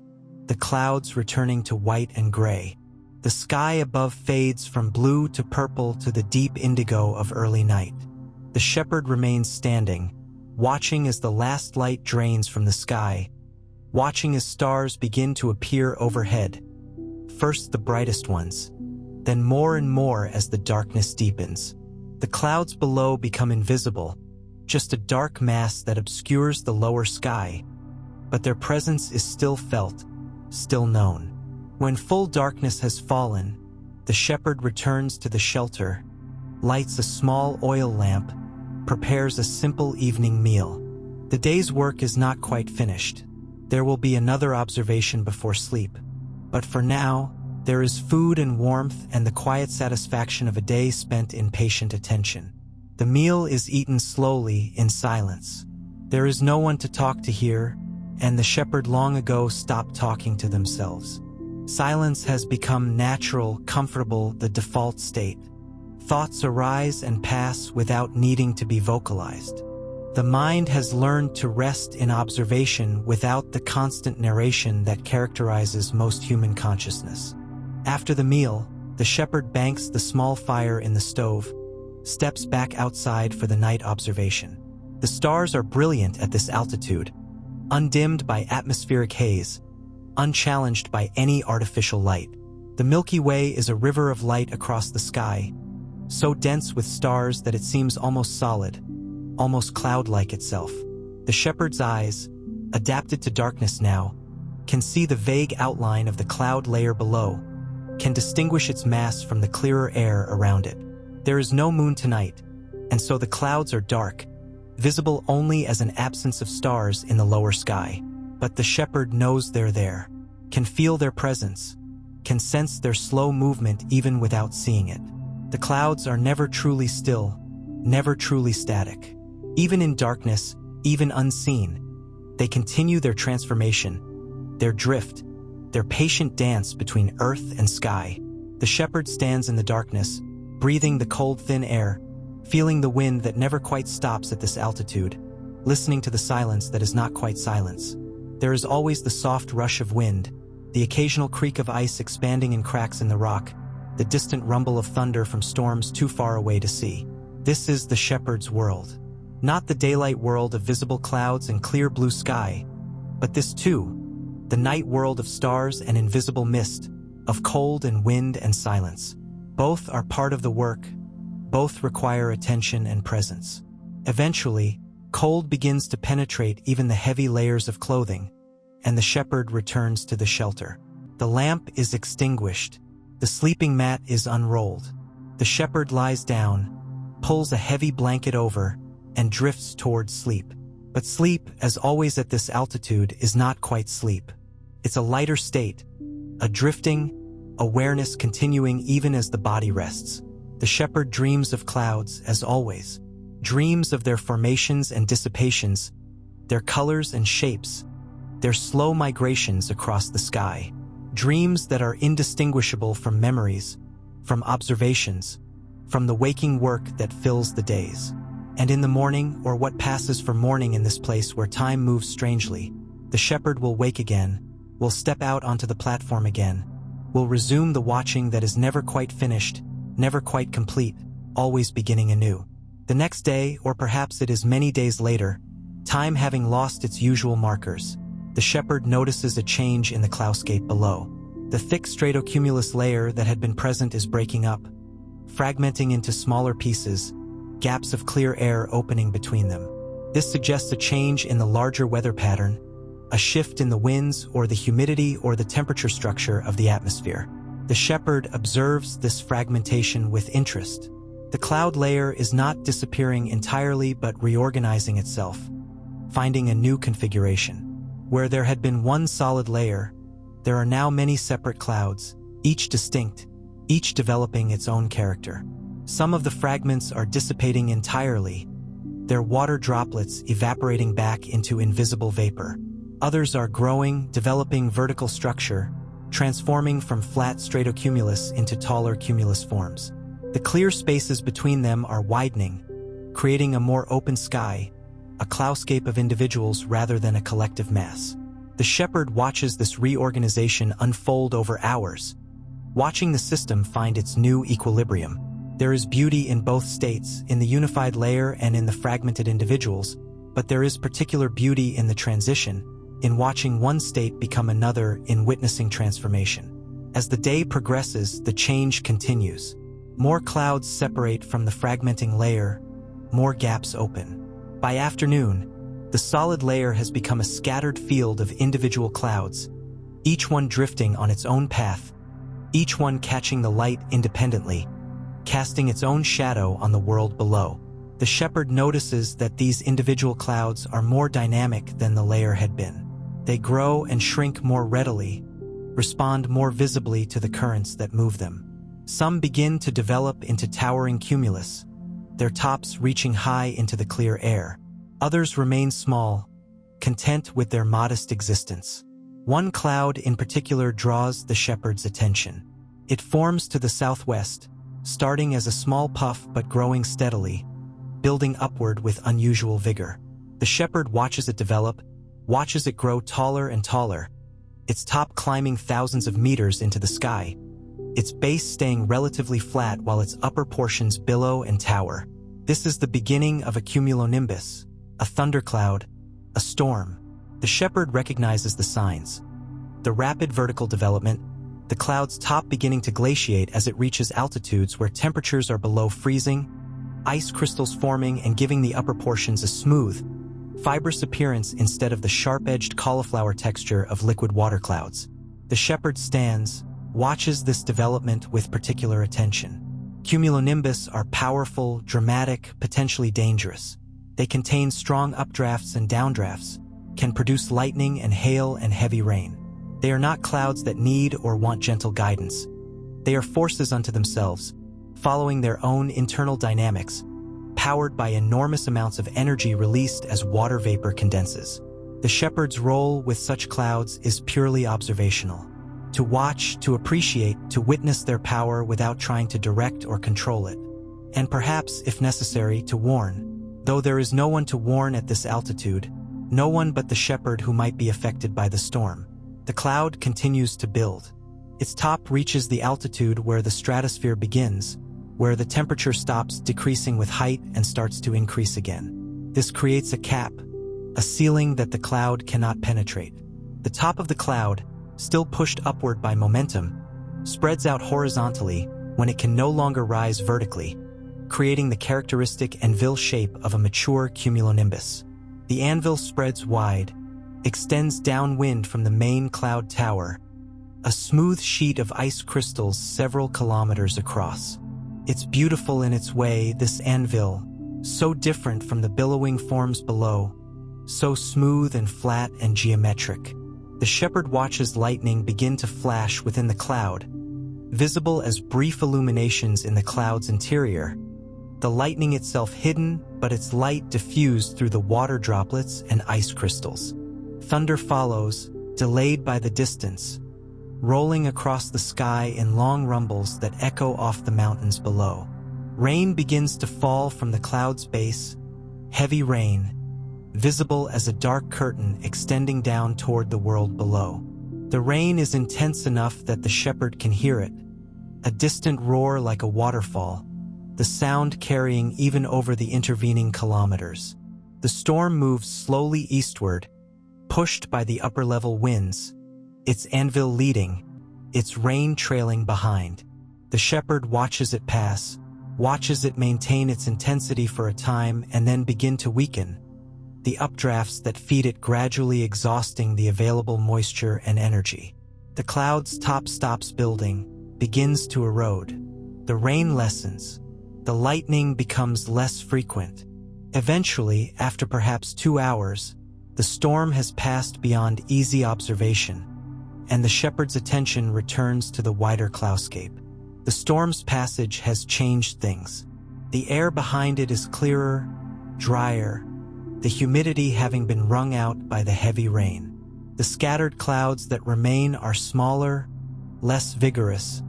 the clouds returning to white and gray. The sky above fades from blue to purple to the deep indigo of early night. The shepherd remains standing, watching as the last light drains from the sky, watching as stars begin to appear overhead. First the brightest ones, then more and more as the darkness deepens. The clouds below become invisible, just a dark mass that obscures the lower sky, but their presence is still felt, still known. When full darkness has fallen, the shepherd returns to the shelter, lights a small oil lamp, prepares a simple evening meal. The day's work is not quite finished. There will be another observation before sleep. But for now, there is food and warmth and the quiet satisfaction of a day spent in patient attention. The meal is eaten slowly, in silence. There is no one to talk to here, and the shepherd long ago stopped talking to themselves. Silence has become natural, comfortable, the default state. Thoughts arise and pass without needing to be vocalized. The mind has learned to rest in observation without the constant narration that characterizes most human consciousness. After the meal, the shepherd banks the small fire in the stove, steps back outside for the night observation. The stars are brilliant at this altitude, undimmed by atmospheric haze, unchallenged by any artificial light. The Milky Way is a river of light across the sky, so dense with stars that it seems almost solid, almost cloud-like itself. The shepherd's eyes, adapted to darkness now, can see the vague outline of the cloud layer below, can distinguish its mass from the clearer air around it. There is no moon tonight, and so the clouds are dark, visible only as an absence of stars in the lower sky. But the shepherd knows they're there, can feel their presence, can sense their slow movement even without seeing it. The clouds are never truly still, never truly static. Even in darkness, even unseen, they continue their transformation, their drift, their patient dance between earth and sky. The shepherd stands in the darkness, breathing the cold, thin air, feeling the wind that never quite stops at this altitude, listening to the silence that is not quite silence. There is always the soft rush of wind, the occasional creak of ice expanding in cracks in the rock, the distant rumble of thunder from storms too far away to see. This is the shepherd's world. Not the daylight world of visible clouds and clear blue sky, but this too, the night world of stars and invisible mist, of cold and wind and silence. Both are part of the work, both require attention and presence. Eventually, cold begins to penetrate even the heavy layers of clothing, and the shepherd returns to the shelter. The lamp is extinguished, the sleeping mat is unrolled. The shepherd lies down, pulls a heavy blanket over, and drifts towards sleep. But sleep, as always at this altitude, is not quite sleep. It's a lighter state, a drifting, awareness continuing even as the body rests. The shepherd dreams of clouds, as always, dreams of their formations and dissipations, their colors and shapes, their slow migrations across the sky, dreams that are indistinguishable from memories, from observations, from the waking work that fills the days. And in the morning, or what passes for morning in this place where time moves strangely, the shepherd will wake again, will step out onto the platform again, will resume the watching that is never quite finished, never quite complete, always beginning anew. The next day, or perhaps it is many days later, time having lost its usual markers, the shepherd notices a change in the cloudscape below. The thick stratocumulus layer that had been present is breaking up, fragmenting into smaller pieces, gaps of clear air opening between them. This suggests a change in the larger weather pattern, a shift in the winds or the humidity or the temperature structure of the atmosphere. The shepherd observes this fragmentation with interest. The cloud layer is not disappearing entirely but reorganizing itself, finding a new configuration. Where there had been one solid layer, there are now many separate clouds, each distinct, each developing its own character. Some of the fragments are dissipating entirely, their water droplets evaporating back into invisible vapor. Others are growing, developing vertical structure, transforming from flat stratocumulus into taller cumulus forms. The clear spaces between them are widening, creating a more open sky, a cloudscape of individuals rather than a collective mass. The shepherd watches this reorganization unfold over hours, watching the system find its new equilibrium. There is beauty in both states, in the unified layer and in the fragmented individuals, but there is particular beauty in the transition, in watching one state become another, in witnessing transformation. As the day progresses, the change continues. More clouds separate from the fragmenting layer, more gaps open. By afternoon, the solid layer has become a scattered field of individual clouds, each one drifting on its own path, each one catching the light independently, casting its own shadow on the world below. The shepherd notices that these individual clouds are more dynamic than the layer had been. They grow and shrink more readily, respond more visibly to the currents that move them. Some begin to develop into towering cumulus, their tops reaching high into the clear air. Others remain small, content with their modest existence. One cloud in particular draws the shepherd's attention. It forms to the southwest, starting as a small puff but growing steadily, building upward with unusual vigor. The shepherd watches it develop, watches it grow taller and taller, its top climbing thousands of meters into the sky, its base staying relatively flat while its upper portions billow and tower. This is the beginning of a cumulonimbus, a thundercloud, a storm. The shepherd recognizes the signs. The rapid vertical development, the cloud's top beginning to glaciate as it reaches altitudes where temperatures are below freezing, ice crystals forming and giving the upper portions a smooth, fibrous appearance instead of the sharp-edged cauliflower texture of liquid water clouds. The shepherd stands, watches this development with particular attention. Cumulonimbus are powerful, dramatic, potentially dangerous. They contain strong updrafts and downdrafts, can produce lightning and hail and heavy rain. They are not clouds that need or want gentle guidance. They are forces unto themselves, following their own internal dynamics, powered by enormous amounts of energy released as water vapor condenses. The shepherd's role with such clouds is purely observational. To watch, to appreciate, to witness their power without trying to direct or control it. And perhaps, if necessary, to warn. Though there is no one to warn at this altitude, no one but the shepherd who might be affected by the storm. The cloud continues to build. Its top reaches the altitude where the stratosphere begins, where the temperature stops decreasing with height and starts to increase again. This creates a cap, a ceiling that the cloud cannot penetrate. The top of the cloud, still pushed upward by momentum, spreads out horizontally when it can no longer rise vertically, creating the characteristic anvil shape of a mature cumulonimbus. The anvil spreads wide, extends downwind from the main cloud tower, a smooth sheet of ice crystals several kilometers across. It's beautiful in its way, this anvil, so different from the billowing forms below, so smooth and flat and geometric. The shepherd watches lightning begin to flash within the cloud, visible as brief illuminations in the cloud's interior, the lightning itself hidden, but its light diffused through the water droplets and ice crystals. Thunder follows, delayed by the distance, rolling across the sky in long rumbles that echo off the mountains below. Rain begins to fall from the cloud's base, heavy rain, visible as a dark curtain extending down toward the world below. The rain is intense enough that the shepherd can hear it, a distant roar like a waterfall, the sound carrying even over the intervening kilometers. The storm moves slowly eastward, pushed by the upper-level winds, its anvil leading, its rain trailing behind. The shepherd watches it pass, watches it maintain its intensity for a time and then begin to weaken, the updrafts that feed it gradually exhausting the available moisture and energy. The cloud's top stops building, begins to erode. The rain lessens. The lightning becomes less frequent. Eventually, after perhaps 2 hours, the storm has passed beyond easy observation, and the shepherd's attention returns to the wider cloudscape. The storm's passage has changed things. The air behind it is clearer, drier, the humidity having been wrung out by the heavy rain. The scattered clouds that remain are smaller, less vigorous,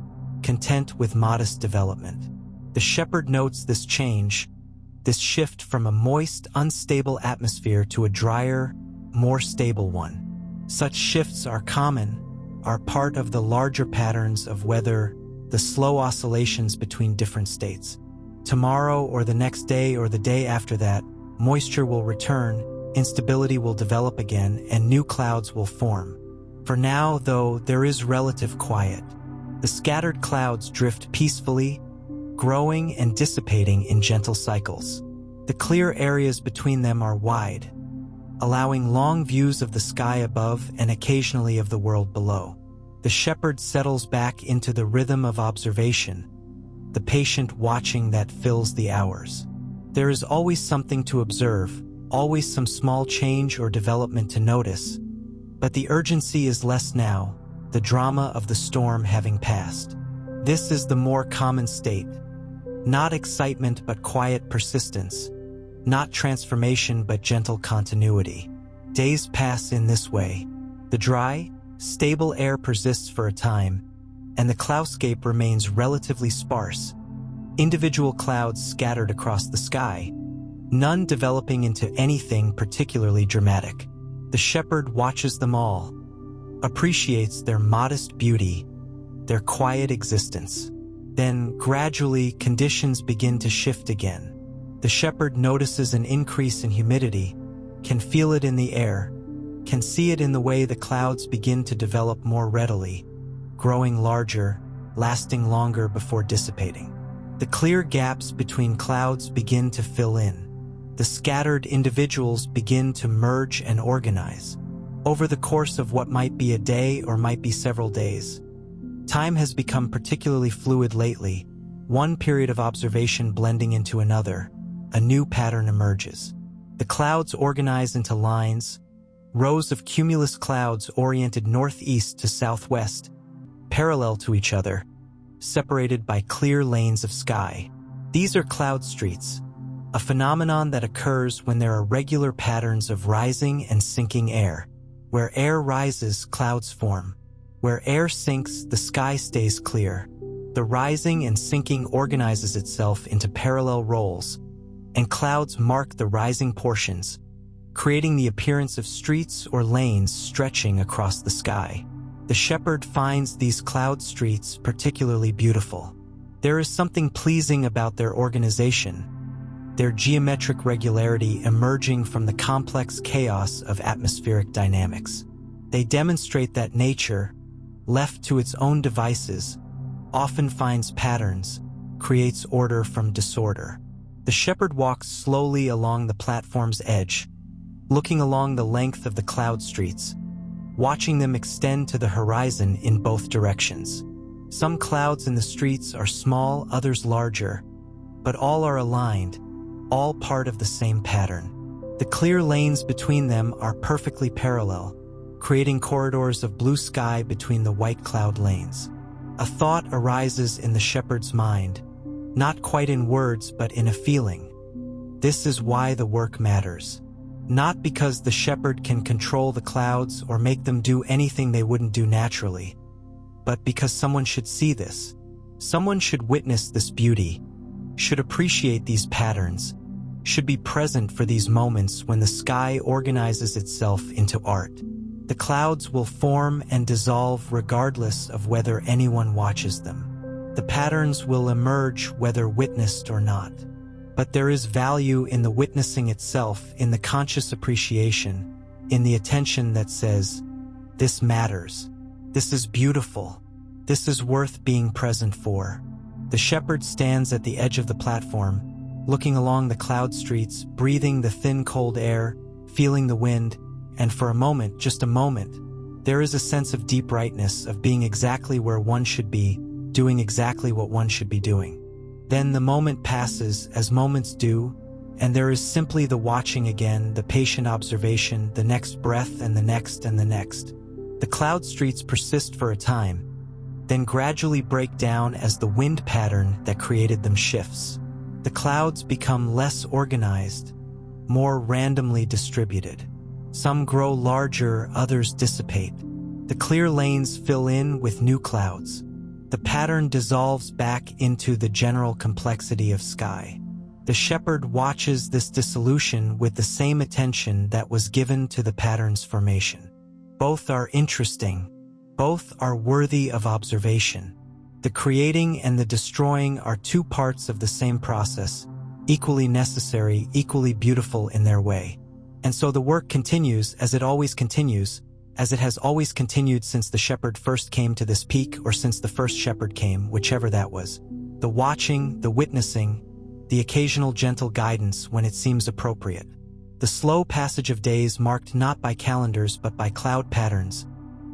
content with modest development. The shepherd notes this change, this shift from a moist, unstable atmosphere to a drier, more stable one. Such shifts are common, are part of the larger patterns of weather, the slow oscillations between different states. Tomorrow or the next day or the day after that, moisture will return, instability will develop again, and new clouds will form. For now, though, there is relative quiet. The scattered clouds drift peacefully, growing and dissipating in gentle cycles. The clear areas between them are wide, allowing long views of the sky above and occasionally of the world below. The shepherd settles back into the rhythm of observation, the patient watching that fills the hours. There is always something to observe, always some small change or development to notice, but the urgency is less now, the drama of the storm having passed. This is the more common state. Not excitement but quiet persistence, not transformation but gentle continuity. Days pass in this way. The dry, stable air persists for a time, and the cloudscape remains relatively sparse. Individual clouds scattered across the sky, none developing into anything particularly dramatic. The shepherd watches them all, appreciates their modest beauty, their quiet existence. Then, gradually, conditions begin to shift again. The shepherd notices an increase in humidity, can feel it in the air, can see it in the way the clouds begin to develop more readily, growing larger, lasting longer before dissipating. The clear gaps between clouds begin to fill in. The scattered individuals begin to merge and organize. Over the course of what might be a day or might be several days, time has become particularly fluid lately, one period of observation blending into another. A new pattern emerges. The clouds organize into lines, rows of cumulus clouds oriented northeast to southwest, parallel to each other, separated by clear lanes of sky. These are cloud streets, a phenomenon that occurs when there are regular patterns of rising and sinking air. Where air rises, clouds form. Where air sinks, the sky stays clear. The rising and sinking organizes itself into parallel rolls, and clouds mark the rising portions, creating the appearance of streets or lanes stretching across the sky. The shepherd finds these cloud streets particularly beautiful. There is something pleasing about their organization, their geometric regularity emerging from the complex chaos of atmospheric dynamics. They demonstrate that nature, left to its own devices, often finds patterns, creates order from disorder. The shepherd walks slowly along the platform's edge, looking along the length of the cloud streets, watching them extend to the horizon in both directions. Some clouds in the streets are small, others larger, but all are aligned, all part of the same pattern. The clear lanes between them are perfectly parallel, creating corridors of blue sky between the white cloud lanes. A thought arises in the shepherd's mind, not quite in words but in a feeling. This is why the work matters. Not because the shepherd can control the clouds or make them do anything they wouldn't do naturally, but because someone should see this. Someone should witness this beauty, should appreciate these patterns, should be present for these moments when the sky organizes itself into art. The clouds will form and dissolve regardless of whether anyone watches them. The patterns will emerge whether witnessed or not. But there is value in the witnessing itself, in the conscious appreciation, in the attention that says, "This matters. This is beautiful. This is worth being present for." The shepherd stands at the edge of the platform, looking along the cloud streets, breathing the thin cold air, feeling the wind, and for a moment, just a moment, there is a sense of deep rightness, of being exactly where one should be, doing exactly what one should be doing. Then the moment passes, as moments do, and there is simply the watching again, the patient observation, the next breath and the next and the next. The cloud streets persist for a time, then gradually break down as the wind pattern that created them shifts. The clouds become less organized, more randomly distributed. Some grow larger, others dissipate. The clear lanes fill in with new clouds. The pattern dissolves back into the general complexity of sky. The shepherd watches this dissolution with the same attention that was given to the pattern's formation. Both are interesting. Both are worthy of observation. The creating and the destroying are two parts of the same process, equally necessary, equally beautiful in their way. And so the work continues as it always continues, as it has always continued since the shepherd first came to this peak, or since the first shepherd came, whichever that was. The watching, the witnessing, the occasional gentle guidance when it seems appropriate. The slow passage of days marked not by calendars but by cloud patterns,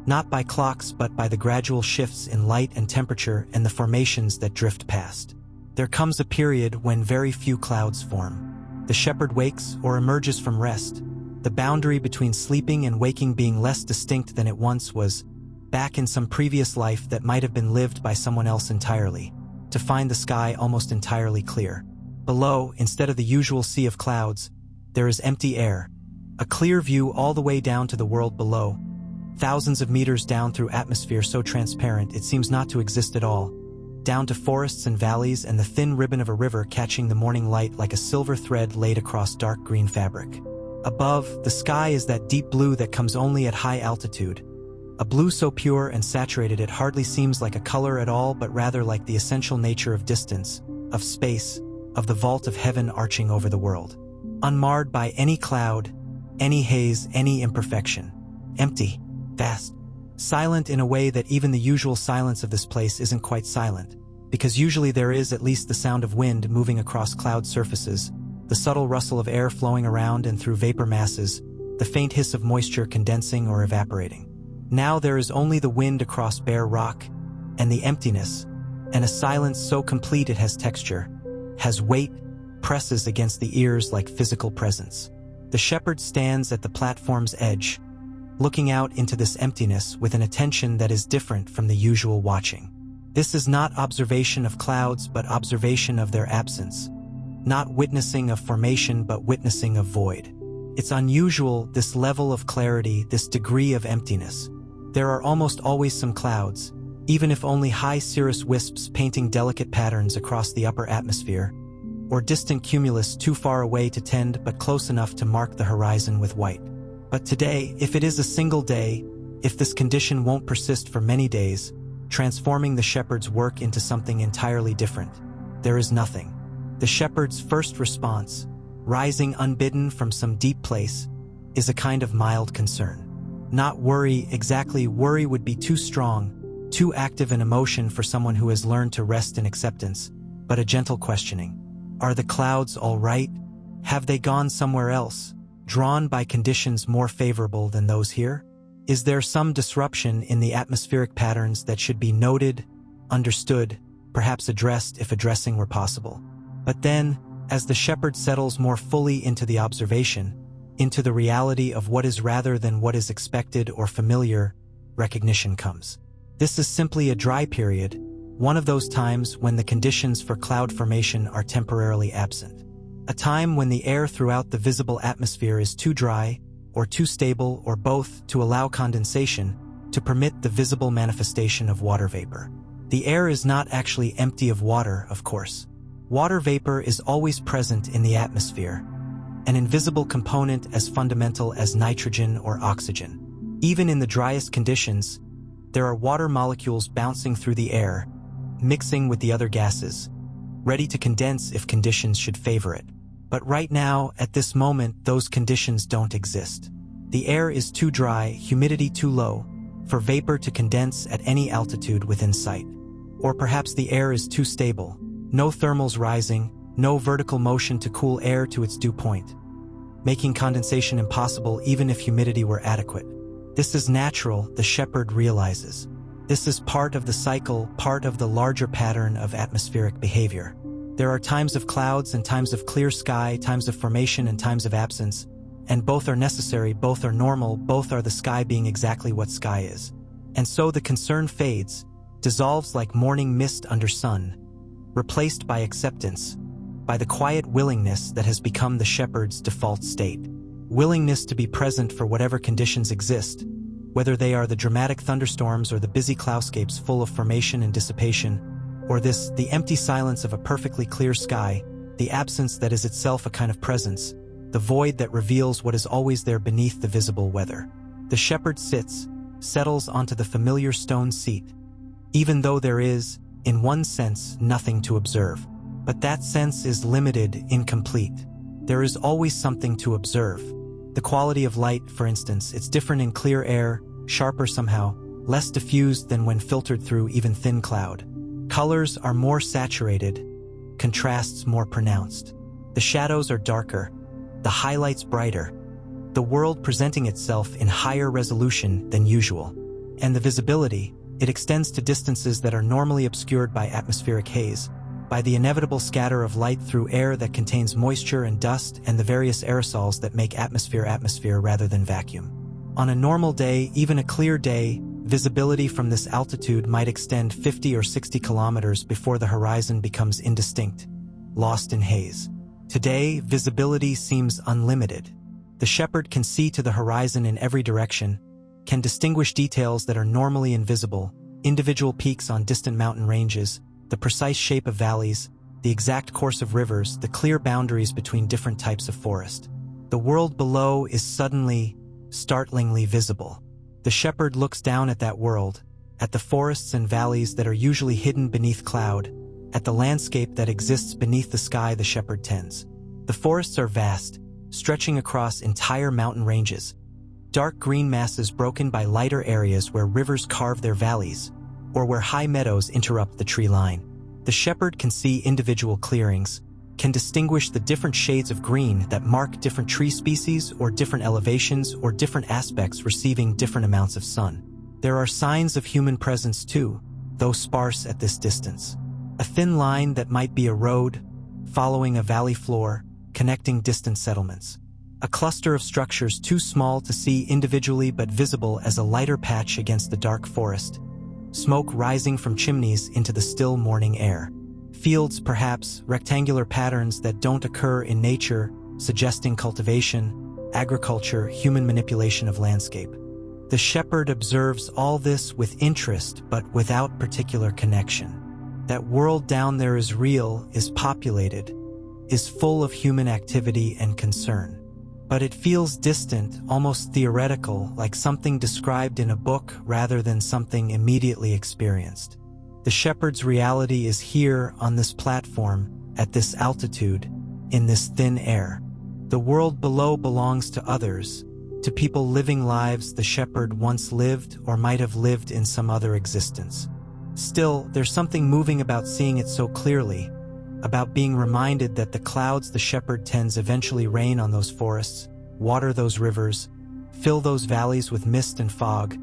not by clocks but by the gradual shifts in light and temperature and the formations that drift past. There comes a period when very few clouds form. The shepherd wakes or emerges from rest, the boundary between sleeping and waking being less distinct than it once was, back in some previous life that might have been lived by someone else entirely, to find the sky almost entirely clear. Below, instead of the usual sea of clouds, there is empty air, A clear view all the way down to the world below, thousands of meters down through atmosphere so transparent it seems not to exist at all, down to forests and valleys and the thin ribbon of a river catching the morning light like a silver thread laid across dark green fabric. Above, the sky is that deep blue that comes only at high altitude, a blue so pure and saturated it hardly seems like a color at all but rather like the essential nature of distance, of space, of the vault of heaven arching over the world. Unmarred by any cloud, any haze, any imperfection. Empty, vast, silent in a way that even the usual silence of this place isn't quite silent, because usually there is at least the sound of wind moving across cloud surfaces, the subtle rustle of air flowing around and through vapor masses, the faint hiss of moisture condensing or evaporating. Now there is only the wind across bare rock, and the emptiness, and a silence so complete it has texture, has weight, presses against the ears like physical presence. The shepherd stands at the platform's edge, looking out into this emptiness with an attention that is different from the usual watching. This is not observation of clouds but observation of their absence, not witnessing of formation but witnessing of void. It's unusual, this level of clarity, this degree of emptiness. There are almost always some clouds, even if only high cirrus wisps painting delicate patterns across the upper atmosphere, or distant cumulus too far away to tend but close enough to mark the horizon with white. But today, if it is a single day, if this condition won't persist for many days, transforming the shepherd's work into something entirely different, there is nothing. The shepherd's first response, rising unbidden from some deep place, is a kind of mild concern. Not worry, exactly, worry would be too strong, too active an emotion for someone who has learned to rest in acceptance, but a gentle questioning. Are the clouds all right? Have they gone somewhere else, drawn by conditions more favorable than those here? Is there some disruption in the atmospheric patterns that should be noted, understood, perhaps addressed if addressing were possible? But then, as the shepherd settles more fully into the observation, into the reality of what is rather than what is expected or familiar, recognition comes. This is simply a dry period, one of those times when the conditions for cloud formation are temporarily absent. A time when the air throughout the visible atmosphere is too dry, or too stable, or both, to allow condensation, to permit the visible manifestation of water vapor. The air is not actually empty of water, of course. Water vapor is always present in the atmosphere, an invisible component as fundamental as nitrogen or oxygen. Even in the driest conditions, there are water molecules bouncing through the air, mixing with the other gases, ready to condense if conditions should favor it. But right now, at this moment, those conditions don't exist. The air is too dry, humidity too low, for vapor to condense at any altitude within sight. Or perhaps the air is too stable, no thermals rising, no vertical motion to cool air to its dew point, making condensation impossible even if humidity were adequate. This is natural, the shepherd realizes. This is part of the cycle, part of the larger pattern of atmospheric behavior. There are times of clouds and times of clear sky, times of formation and times of absence, and both are necessary, both are normal, both are the sky being exactly what sky is. And so the concern fades, dissolves like morning mist under sun, replaced by acceptance, by the quiet willingness that has become the shepherd's default state. Willingness to be present for whatever conditions exist, whether they are the dramatic thunderstorms or the busy cloudscapes full of formation and dissipation, or the empty silence of a perfectly clear sky, the absence that is itself a kind of presence, the void that reveals what is always there beneath the visible weather. The shepherd sits, settles onto the familiar stone seat, even though there is, in one sense, nothing to observe. But that sense is limited, incomplete. There is always something to observe. The quality of light, for instance, it's different in clear air, sharper somehow, less diffused than when filtered through even thin cloud. Colors are more saturated, contrasts more pronounced. The shadows are darker, the highlights brighter, the world presenting itself in higher resolution than usual. And the visibility, it extends to distances that are normally obscured by atmospheric haze, by the inevitable scatter of light through air that contains moisture and dust and the various aerosols that make atmosphere rather than vacuum. On a normal day, even a clear day, visibility from this altitude might extend 50 or 60 kilometers before the horizon becomes indistinct, lost in haze. Today, visibility seems unlimited. The shepherd can see to the horizon in every direction, can distinguish details that are normally invisible, individual peaks on distant mountain ranges, the precise shape of valleys, the exact course of rivers, the clear boundaries between different types of forest. The world below is suddenly, startlingly visible. The shepherd looks down at that world, at the forests and valleys that are usually hidden beneath cloud, at the landscape that exists beneath the sky the shepherd tends. The forests are vast, stretching across entire mountain ranges, dark green masses broken by lighter areas where rivers carve their valleys, or where high meadows interrupt the tree line. The shepherd can see individual clearings, can distinguish the different shades of green that mark different tree species or different elevations or different aspects receiving different amounts of sun. There are signs of human presence too, though sparse at this distance. A thin line that might be a road, following a valley floor, connecting distant settlements. A cluster of structures too small to see individually but visible as a lighter patch against the dark forest. Smoke rising from chimneys into the still morning air. Fields, perhaps, rectangular patterns that don't occur in nature, suggesting cultivation, agriculture, human manipulation of landscape. The shepherd observes all this with interest but without particular connection. That world down there is real, is populated, is full of human activity and concern. But it feels distant, almost theoretical, like something described in a book rather than something immediately experienced. The shepherd's reality is here on this platform, at this altitude, in this thin air. The world below belongs to others, to people living lives the shepherd once lived or might have lived in some other existence. Still, there's something moving about seeing it so clearly, about being reminded that the clouds the shepherd tends eventually rain on those forests, water those rivers, fill those valleys with mist and fog,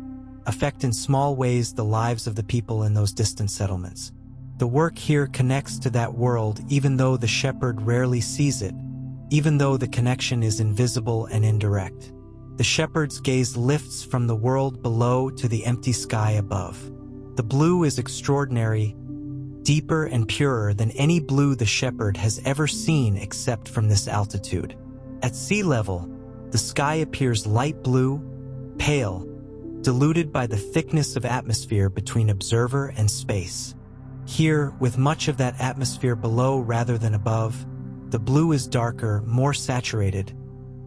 affect in small ways the lives of the people in those distant settlements. The work here connects to that world even though the shepherd rarely sees it, even though the connection is invisible and indirect. The shepherd's gaze lifts from the world below to the empty sky above. The blue is extraordinary, deeper and purer than any blue the shepherd has ever seen except from this altitude. At sea level, the sky appears light blue, pale, diluted by the thickness of atmosphere between observer and space. Here, with much of that atmosphere below rather than above, the blue is darker, more saturated,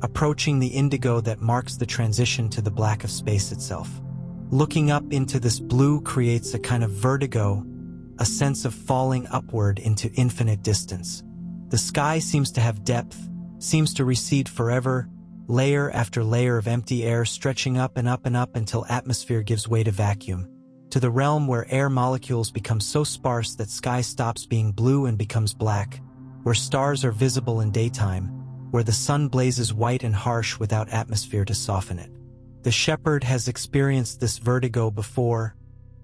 approaching the indigo that marks the transition to the black of space itself. Looking up into this blue creates a kind of vertigo, a sense of falling upward into infinite distance. The sky seems to have depth, seems to recede forever, layer after layer of empty air stretching up and up and up until atmosphere gives way to vacuum, to the realm where air molecules become so sparse that sky stops being blue and becomes black, where stars are visible in daytime, where the sun blazes white and harsh without atmosphere to soften it. The shepherd has experienced this vertigo before,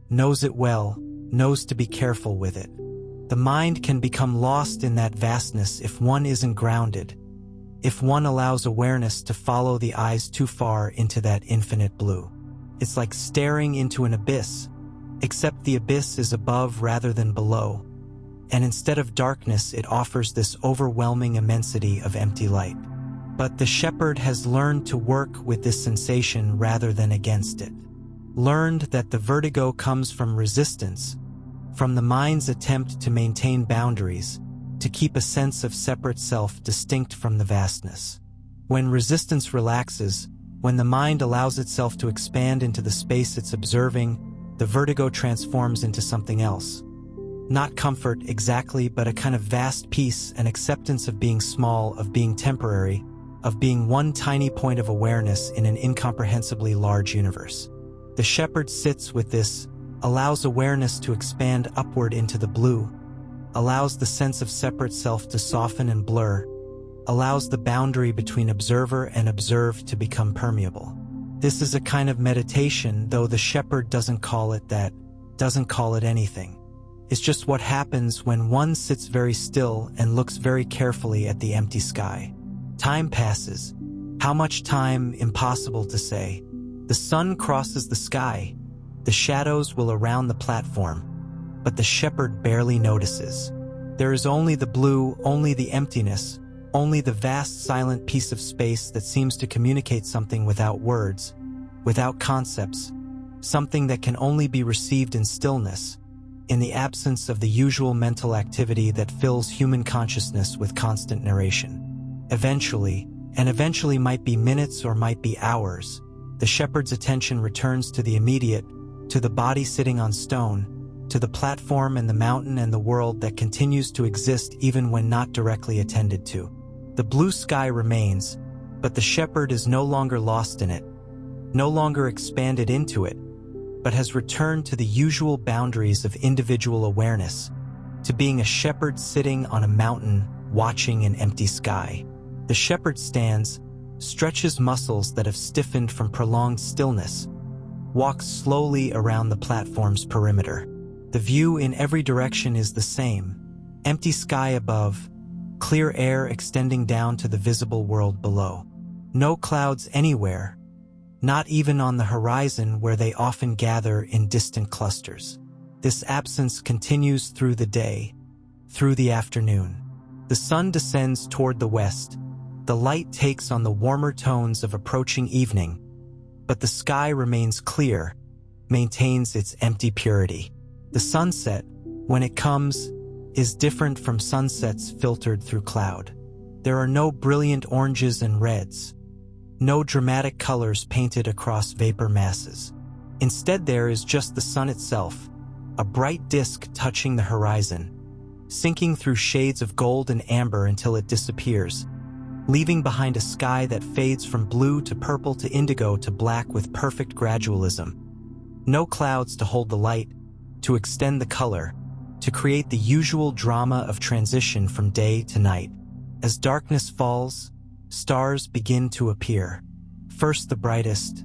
knows it well, knows to be careful with it. The mind can become lost in that vastness if one isn't grounded, if one allows awareness to follow the eyes too far into that infinite blue. It's like staring into an abyss, except the abyss is above rather than below, and instead of darkness it offers this overwhelming immensity of empty light. But the shepherd has learned to work with this sensation rather than against it. Learned that the vertigo comes from resistance, from the mind's attempt to maintain boundaries, to keep a sense of separate self distinct from the vastness. When resistance relaxes, when the mind allows itself to expand into the space it's observing, the vertigo transforms into something else. Not comfort exactly, but a kind of vast peace and acceptance of being small, of being temporary, of being one tiny point of awareness in an incomprehensibly large universe. The shepherd sits with this, allows awareness to expand upward into the blue, allows the sense of separate self to soften and blur, allows the boundary between observer and observed to become permeable. This is a kind of meditation, though the shepherd doesn't call it that, doesn't call it anything. It's just what happens when one sits very still and looks very carefully at the empty sky. Time passes. How much time? Impossible to say. The sun crosses the sky. The shadows will around the platform, but the shepherd barely notices. There is only the blue, only the emptiness, only the vast silent piece of space that seems to communicate something without words, without concepts, something that can only be received in stillness, in the absence of the usual mental activity that fills human consciousness with constant narration. Eventually, and eventually might be minutes or might be hours, the shepherd's attention returns to the immediate, to the body sitting on stone, to the platform and the mountain and the world that continues to exist even when not directly attended to. The blue sky remains, but the shepherd is no longer lost in it, no longer expanded into it, but has returned to the usual boundaries of individual awareness, to being a shepherd sitting on a mountain watching an empty sky. The shepherd stands, stretches muscles that have stiffened from prolonged stillness, walks slowly around the platform's perimeter. The view in every direction is the same: empty sky above, clear air extending down to the visible world below. No clouds anywhere, not even on the horizon where they often gather in distant clusters. This absence continues through the day, through the afternoon. The sun descends toward the west. The light takes on the warmer tones of approaching evening, but the sky remains clear, maintains its empty purity. The sunset, when it comes, is different from sunsets filtered through cloud. There are no brilliant oranges and reds, no dramatic colors painted across vapor masses. Instead, there is just the sun itself, a bright disk touching the horizon, sinking through shades of gold and amber until it disappears, leaving behind a sky that fades from blue to purple to indigo to black with perfect gradualism. No clouds to hold the light, to extend the color, to create the usual drama of transition from day to night. As darkness falls, stars begin to appear. First the brightest,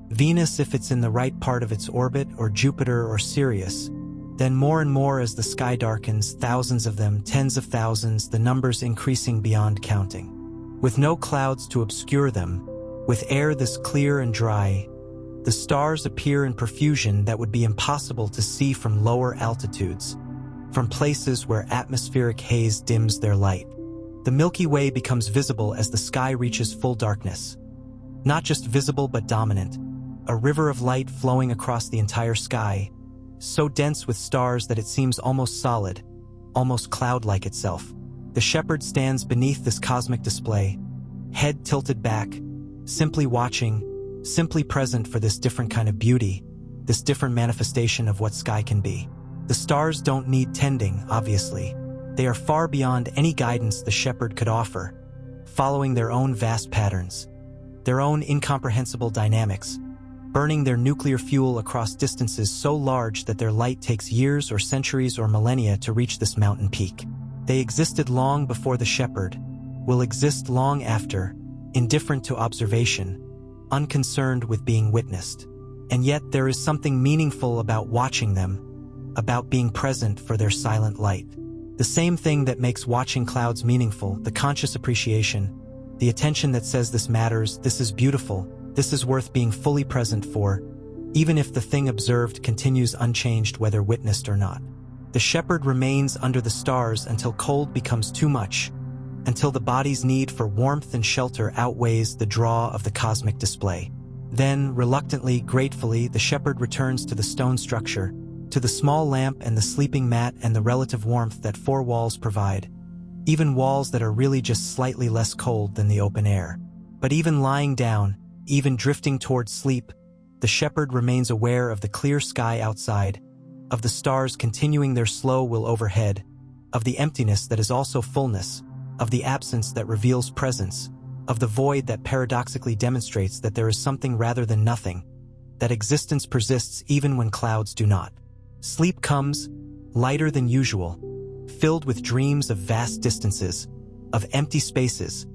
Venus if it's in the right part of its orbit, or Jupiter or Sirius. Then more and more as the sky darkens, thousands of them, tens of thousands, the numbers increasing beyond counting. With no clouds to obscure them, with air this clear and dry, the stars appear in profusion that would be impossible to see from lower altitudes, from places where atmospheric haze dims their light. The Milky Way becomes visible as the sky reaches full darkness. Not just visible but dominant, a river of light flowing across the entire sky, so dense with stars that it seems almost solid, almost cloud-like itself. The shepherd stands beneath this cosmic display, head tilted back, simply watching, simply present for this different kind of beauty, this different manifestation of what sky can be. The stars don't need tending, obviously. They are far beyond any guidance the shepherd could offer, following their own vast patterns, their own incomprehensible dynamics, burning their nuclear fuel across distances so large that their light takes years or centuries or millennia to reach this mountain peak. They existed long before the shepherd, will exist long after, indifferent to observation, unconcerned with being witnessed. And yet there is something meaningful about watching them, about being present for their silent light. The same thing that makes watching clouds meaningful, the conscious appreciation, the attention that says this matters, this is beautiful, this is worth being fully present for, even if the thing observed continues unchanged whether witnessed or not. The shepherd remains under the stars until cold becomes too much, until the body's need for warmth and shelter outweighs the draw of the cosmic display. Then, reluctantly, gratefully, the shepherd returns to the stone structure, to the small lamp and the sleeping mat and the relative warmth that four walls provide, even walls that are really just slightly less cold than the open air. But even lying down, even drifting towards sleep, the shepherd remains aware of the clear sky outside, of the stars continuing their slow will overhead, of the emptiness that is also fullness, of the absence that reveals presence, of the void that paradoxically demonstrates that there is something rather than nothing, that existence persists even when clouds do not. Sleep comes, lighter than usual, filled with dreams of vast distances, of empty spaces,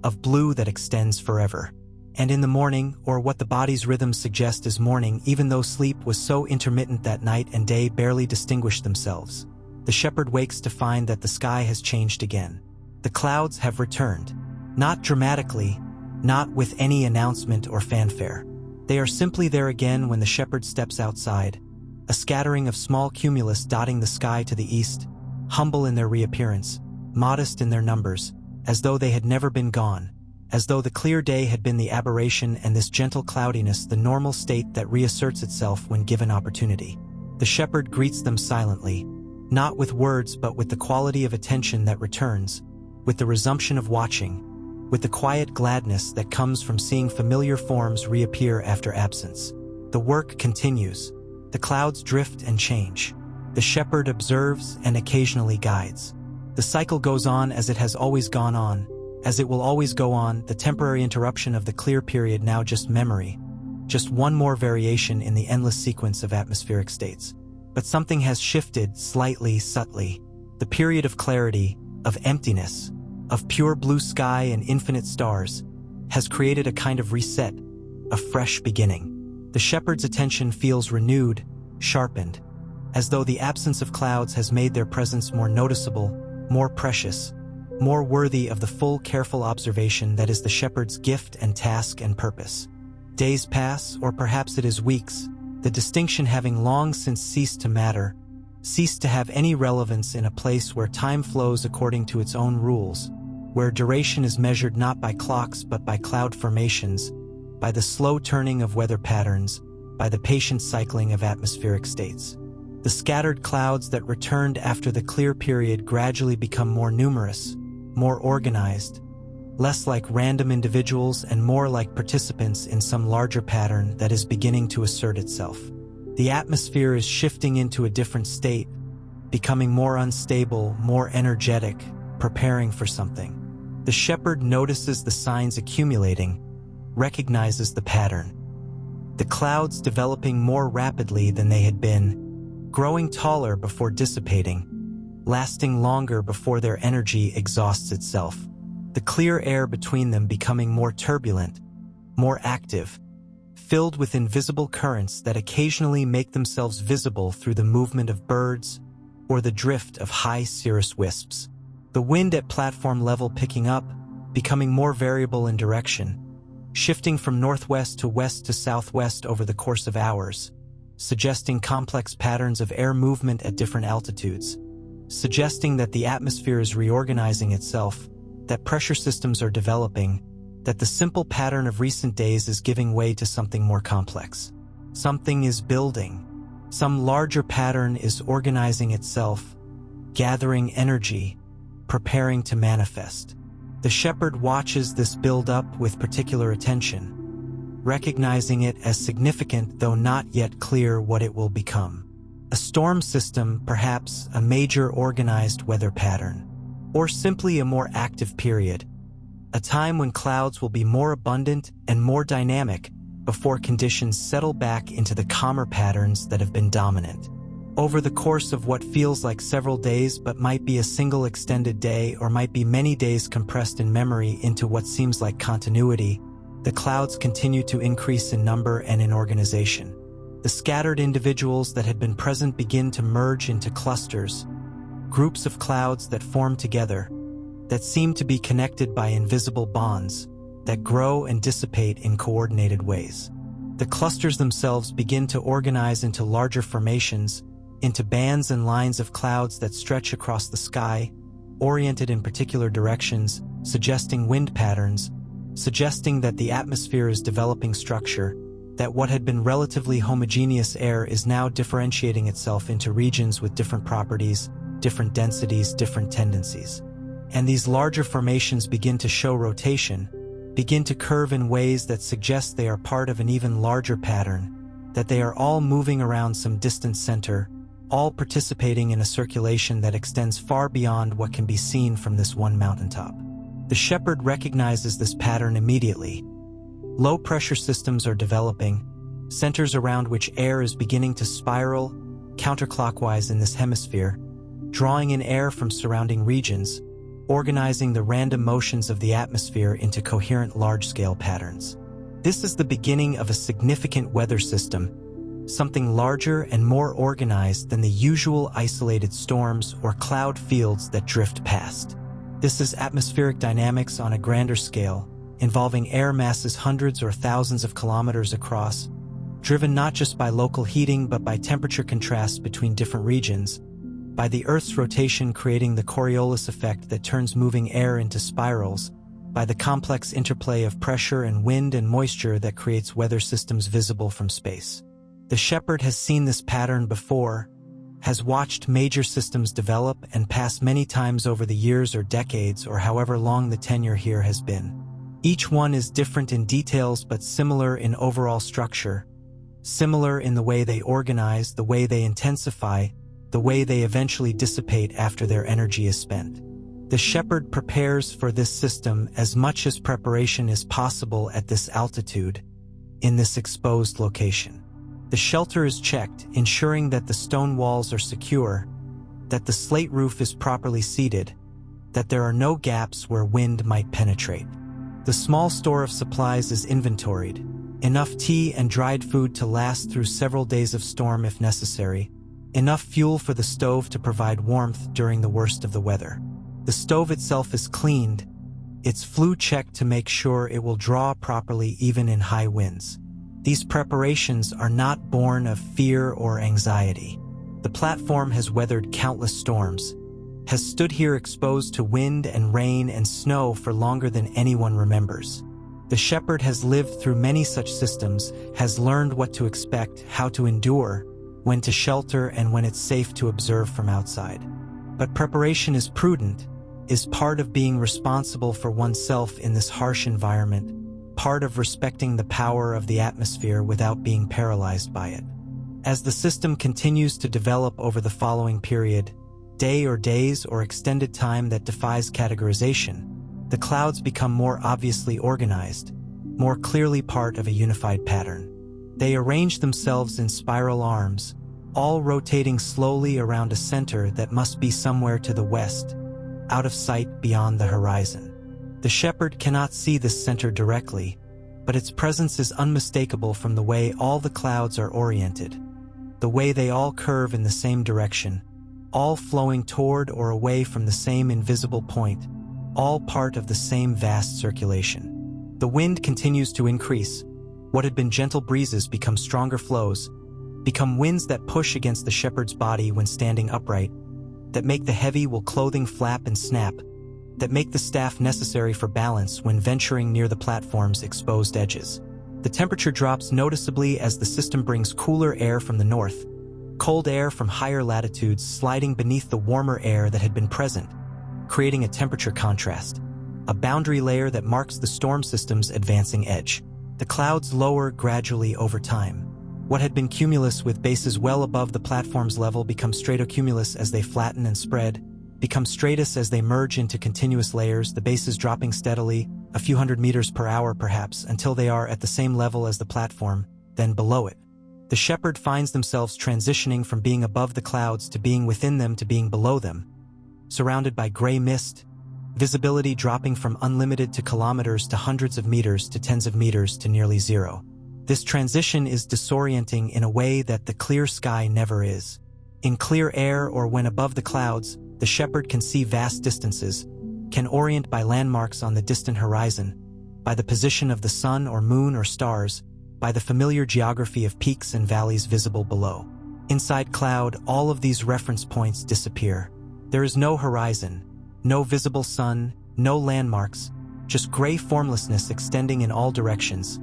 of blue that extends forever. And in the morning, or what the body's rhythms suggest is morning, even though sleep was so intermittent that night and day barely distinguished themselves, the shepherd wakes to find that the sky has changed again. The clouds have returned. Not dramatically, not with any announcement or fanfare. They are simply there again when the shepherd steps outside, a scattering of small cumulus dotting the sky to the east, humble in their reappearance, modest in their numbers, as though they had never been gone, as though the clear day had been the aberration and this gentle cloudiness the normal state that reasserts itself when given opportunity. The shepherd greets them silently, not with words but with the quality of attention that returns, with the resumption of watching, with the quiet gladness that comes from seeing familiar forms reappear after absence. The work continues. The clouds drift and change. The shepherd observes and occasionally guides. The cycle goes on as it has always gone on, as it will always go on, the temporary interruption of the clear period now just memory, just one more variation in the endless sequence of atmospheric states. But something has shifted slightly, subtly. The period of clarity, of emptiness, of pure blue sky and infinite stars, has created a kind of reset, a fresh beginning. The shepherd's attention feels renewed, sharpened, as though the absence of clouds has made their presence more noticeable, more precious, more worthy of the full, careful observation that is the shepherd's gift and task and purpose. Days pass, or perhaps it is weeks, the distinction having long since ceased to matter, ceased to have any relevance in a place where time flows according to its own rules, where duration is measured not by clocks but by cloud formations, by the slow turning of weather patterns, by the patient cycling of atmospheric states. The scattered clouds that returned after the clear period gradually become more numerous, more organized, less like random individuals and more like participants in some larger pattern that is beginning to assert itself. The atmosphere is shifting into a different state, becoming more unstable, more energetic, preparing for something. The shepherd notices the signs accumulating, recognizes the pattern. The clouds developing more rapidly than they had been, growing taller before dissipating, lasting longer before their energy exhausts itself. The clear air between them becoming more turbulent, more active, filled with invisible currents that occasionally make themselves visible through the movement of birds or the drift of high cirrus wisps. The wind at platform level picking up, becoming more variable in direction, shifting from northwest to west to southwest over the course of hours, suggesting complex patterns of air movement at different altitudes, suggesting that the atmosphere is reorganizing itself, that pressure systems are developing, that the simple pattern of recent days is giving way to something more complex. Something is building. Some larger pattern is organizing itself, gathering energy, preparing to manifest. The shepherd watches this build up with particular attention, recognizing it as significant though not yet clear what it will become. A storm system, perhaps a major organized weather pattern, or simply a more active period, a time when clouds will be more abundant and more dynamic before conditions settle back into the calmer patterns that have been dominant. Over the course of what feels like several days but might be a single extended day or might be many days compressed in memory into what seems like continuity, the clouds continue to increase in number and in organization. The scattered individuals that had been present begin to merge into clusters, groups of clouds that form together, that seem to be connected by invisible bonds, that grow and dissipate in coordinated ways. The clusters themselves begin to organize into larger formations, into bands and lines of clouds that stretch across the sky, oriented in particular directions, suggesting wind patterns, suggesting that the atmosphere is developing structure, that what had been relatively homogeneous air is now differentiating itself into regions with different properties, different densities, different tendencies. And these larger formations begin to show rotation, begin to curve in ways that suggest they are part of an even larger pattern, that they are all moving around some distant center, all participating in a circulation that extends far beyond what can be seen from this one mountaintop. The shepherd recognizes this pattern immediately. Low-pressure systems are developing, centers around which air is beginning to spiral counterclockwise in this hemisphere, drawing in air from surrounding regions, organizing the random motions of the atmosphere into coherent large-scale patterns. This is the beginning of a significant weather system, something larger and more organized than the usual isolated storms or cloud fields that drift past. This is atmospheric dynamics on a grander scale, involving air masses hundreds or thousands of kilometers across, driven not just by local heating but by temperature contrasts between different regions, by the Earth's rotation creating the Coriolis effect that turns moving air into spirals, by the complex interplay of pressure and wind and moisture that creates weather systems visible from space. The shepherd has seen this pattern before, has watched major systems develop and pass many times over the years or decades or however long the tenure here has been. Each one is different in details but similar in overall structure, similar in the way they organize, the way they intensify, the way they eventually dissipate after their energy is spent. The shepherd prepares for this system as much as preparation is possible at this altitude, in this exposed location. The shelter is checked, ensuring that the stone walls are secure, that the slate roof is properly seated, that there are no gaps where wind might penetrate. The small store of supplies is inventoried, enough tea and dried food to last through several days of storm if necessary, enough fuel for the stove to provide warmth during the worst of the weather. The stove itself is cleaned, its flue checked to make sure it will draw properly even in high winds. These preparations are not born of fear or anxiety. The platform has weathered countless storms, has stood here exposed to wind and rain and snow for longer than anyone remembers. The shepherd has lived through many such systems, has learned what to expect, how to endure, when to shelter and when it's safe to observe from outside. But preparation is prudent, is part of being responsible for oneself in this harsh environment, part of respecting the power of the atmosphere without being paralyzed by it. As the system continues to develop over the following period, day or days or extended time that defies categorization, the clouds become more obviously organized, more clearly part of a unified pattern. They arrange themselves in spiral arms, all rotating slowly around a center that must be somewhere to the west, out of sight beyond the horizon. The shepherd cannot see this center directly, but its presence is unmistakable from the way all the clouds are oriented, the way they all curve in the same direction, all flowing toward or away from the same invisible point, all part of the same vast circulation. The wind continues to increase. What had been gentle breezes become stronger flows, become winds that push against the shepherd's body when standing upright, that make the heavy wool clothing flap and snap, that make the staff necessary for balance when venturing near the platform's exposed edges. The temperature drops noticeably as the system brings cooler air from the north, cold air from higher latitudes sliding beneath the warmer air that had been present, creating a temperature contrast, a boundary layer that marks the storm system's advancing edge. The clouds lower gradually over time. What had been cumulus with bases well above the platform's level becomes stratocumulus as they flatten and spread, become stratus as they merge into continuous layers, the bases dropping steadily, a few hundred meters per hour perhaps, until they are at the same level as the platform, then below it. The shepherd finds themselves transitioning from being above the clouds to being within them to being below them, surrounded by gray mist, visibility dropping from unlimited to kilometers to hundreds of meters to tens of meters to nearly zero. This transition is disorienting in a way that the clear sky never is. In clear air or when above the clouds, the shepherd can see vast distances, can orient by landmarks on the distant horizon, by the position of the sun or moon or stars, by the familiar geography of peaks and valleys visible below. Inside cloud, all of these reference points disappear. There is no horizon, no visible sun, no landmarks, just gray formlessness extending in all directions.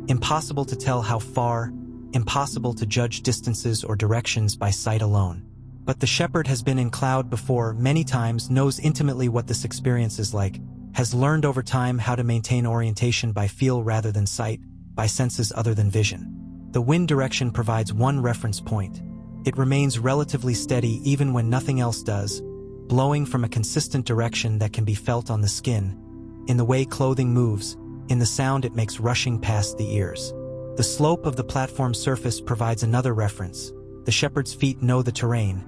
Impossible to tell how far, impossible to judge distances or directions by sight alone. But the shepherd has been in cloud before many times, knows intimately what this experience is like, has learned over time how to maintain orientation by feel rather than sight, by senses other than vision. The wind direction provides one reference point. It remains relatively steady even when nothing else does, blowing from a consistent direction that can be felt on the skin, in the way clothing moves, in the sound it makes rushing past the ears. The slope of the platform surface provides another reference. The shepherd's feet know the terrain,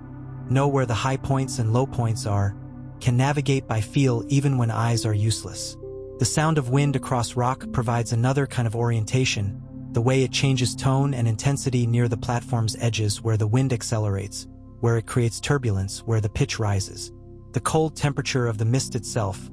know where the high points and low points are, can navigate by feel even when eyes are useless. The sound of wind across rock provides another kind of orientation, the way it changes tone and intensity near the platform's edges where the wind accelerates, where it creates turbulence, where the pitch rises. The cold temperature of the mist itself,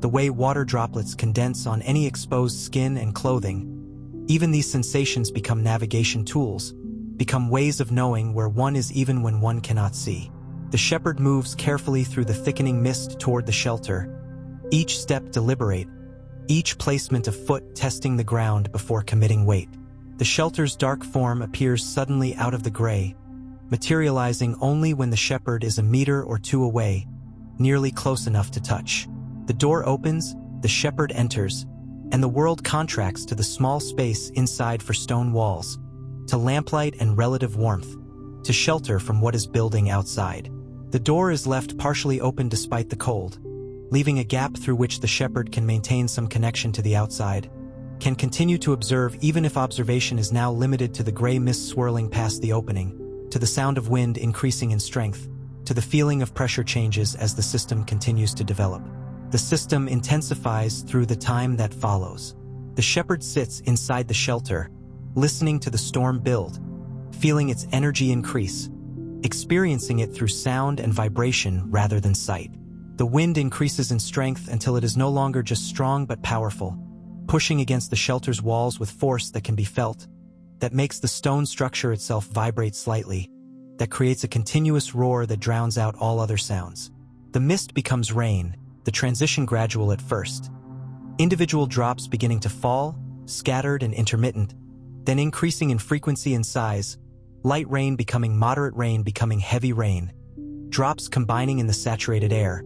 the way water droplets condense on any exposed skin and clothing, even these sensations become navigation tools, become ways of knowing where one is even when one cannot see. The shepherd moves carefully through the thickening mist toward the shelter, each step deliberate, each placement of foot testing the ground before committing weight. The shelter's dark form appears suddenly out of the gray, materializing only when the shepherd is a meter or two away, nearly close enough to touch. The door opens, the shepherd enters, and the world contracts to the small space inside for stone walls, to lamplight and relative warmth, to shelter from what is building outside. The door is left partially open despite the cold, leaving a gap through which the shepherd can maintain some connection to the outside, can continue to observe even if observation is now limited to the gray mist swirling past the opening, to the sound of wind increasing in strength, to the feeling of pressure changes as the system continues to develop. The system intensifies through the time that follows. The shepherd sits inside the shelter, listening to the storm build, feeling its energy increase, experiencing it through sound and vibration rather than sight. The wind increases in strength until it is no longer just strong but powerful, pushing against the shelter's walls with force that can be felt, that makes the stone structure itself vibrate slightly, that creates a continuous roar that drowns out all other sounds. The mist becomes rain, the transition gradual at first. Individual drops beginning to fall, scattered and intermittent, then increasing in frequency and size, light rain becoming moderate rain becoming heavy rain, drops combining in the saturated air,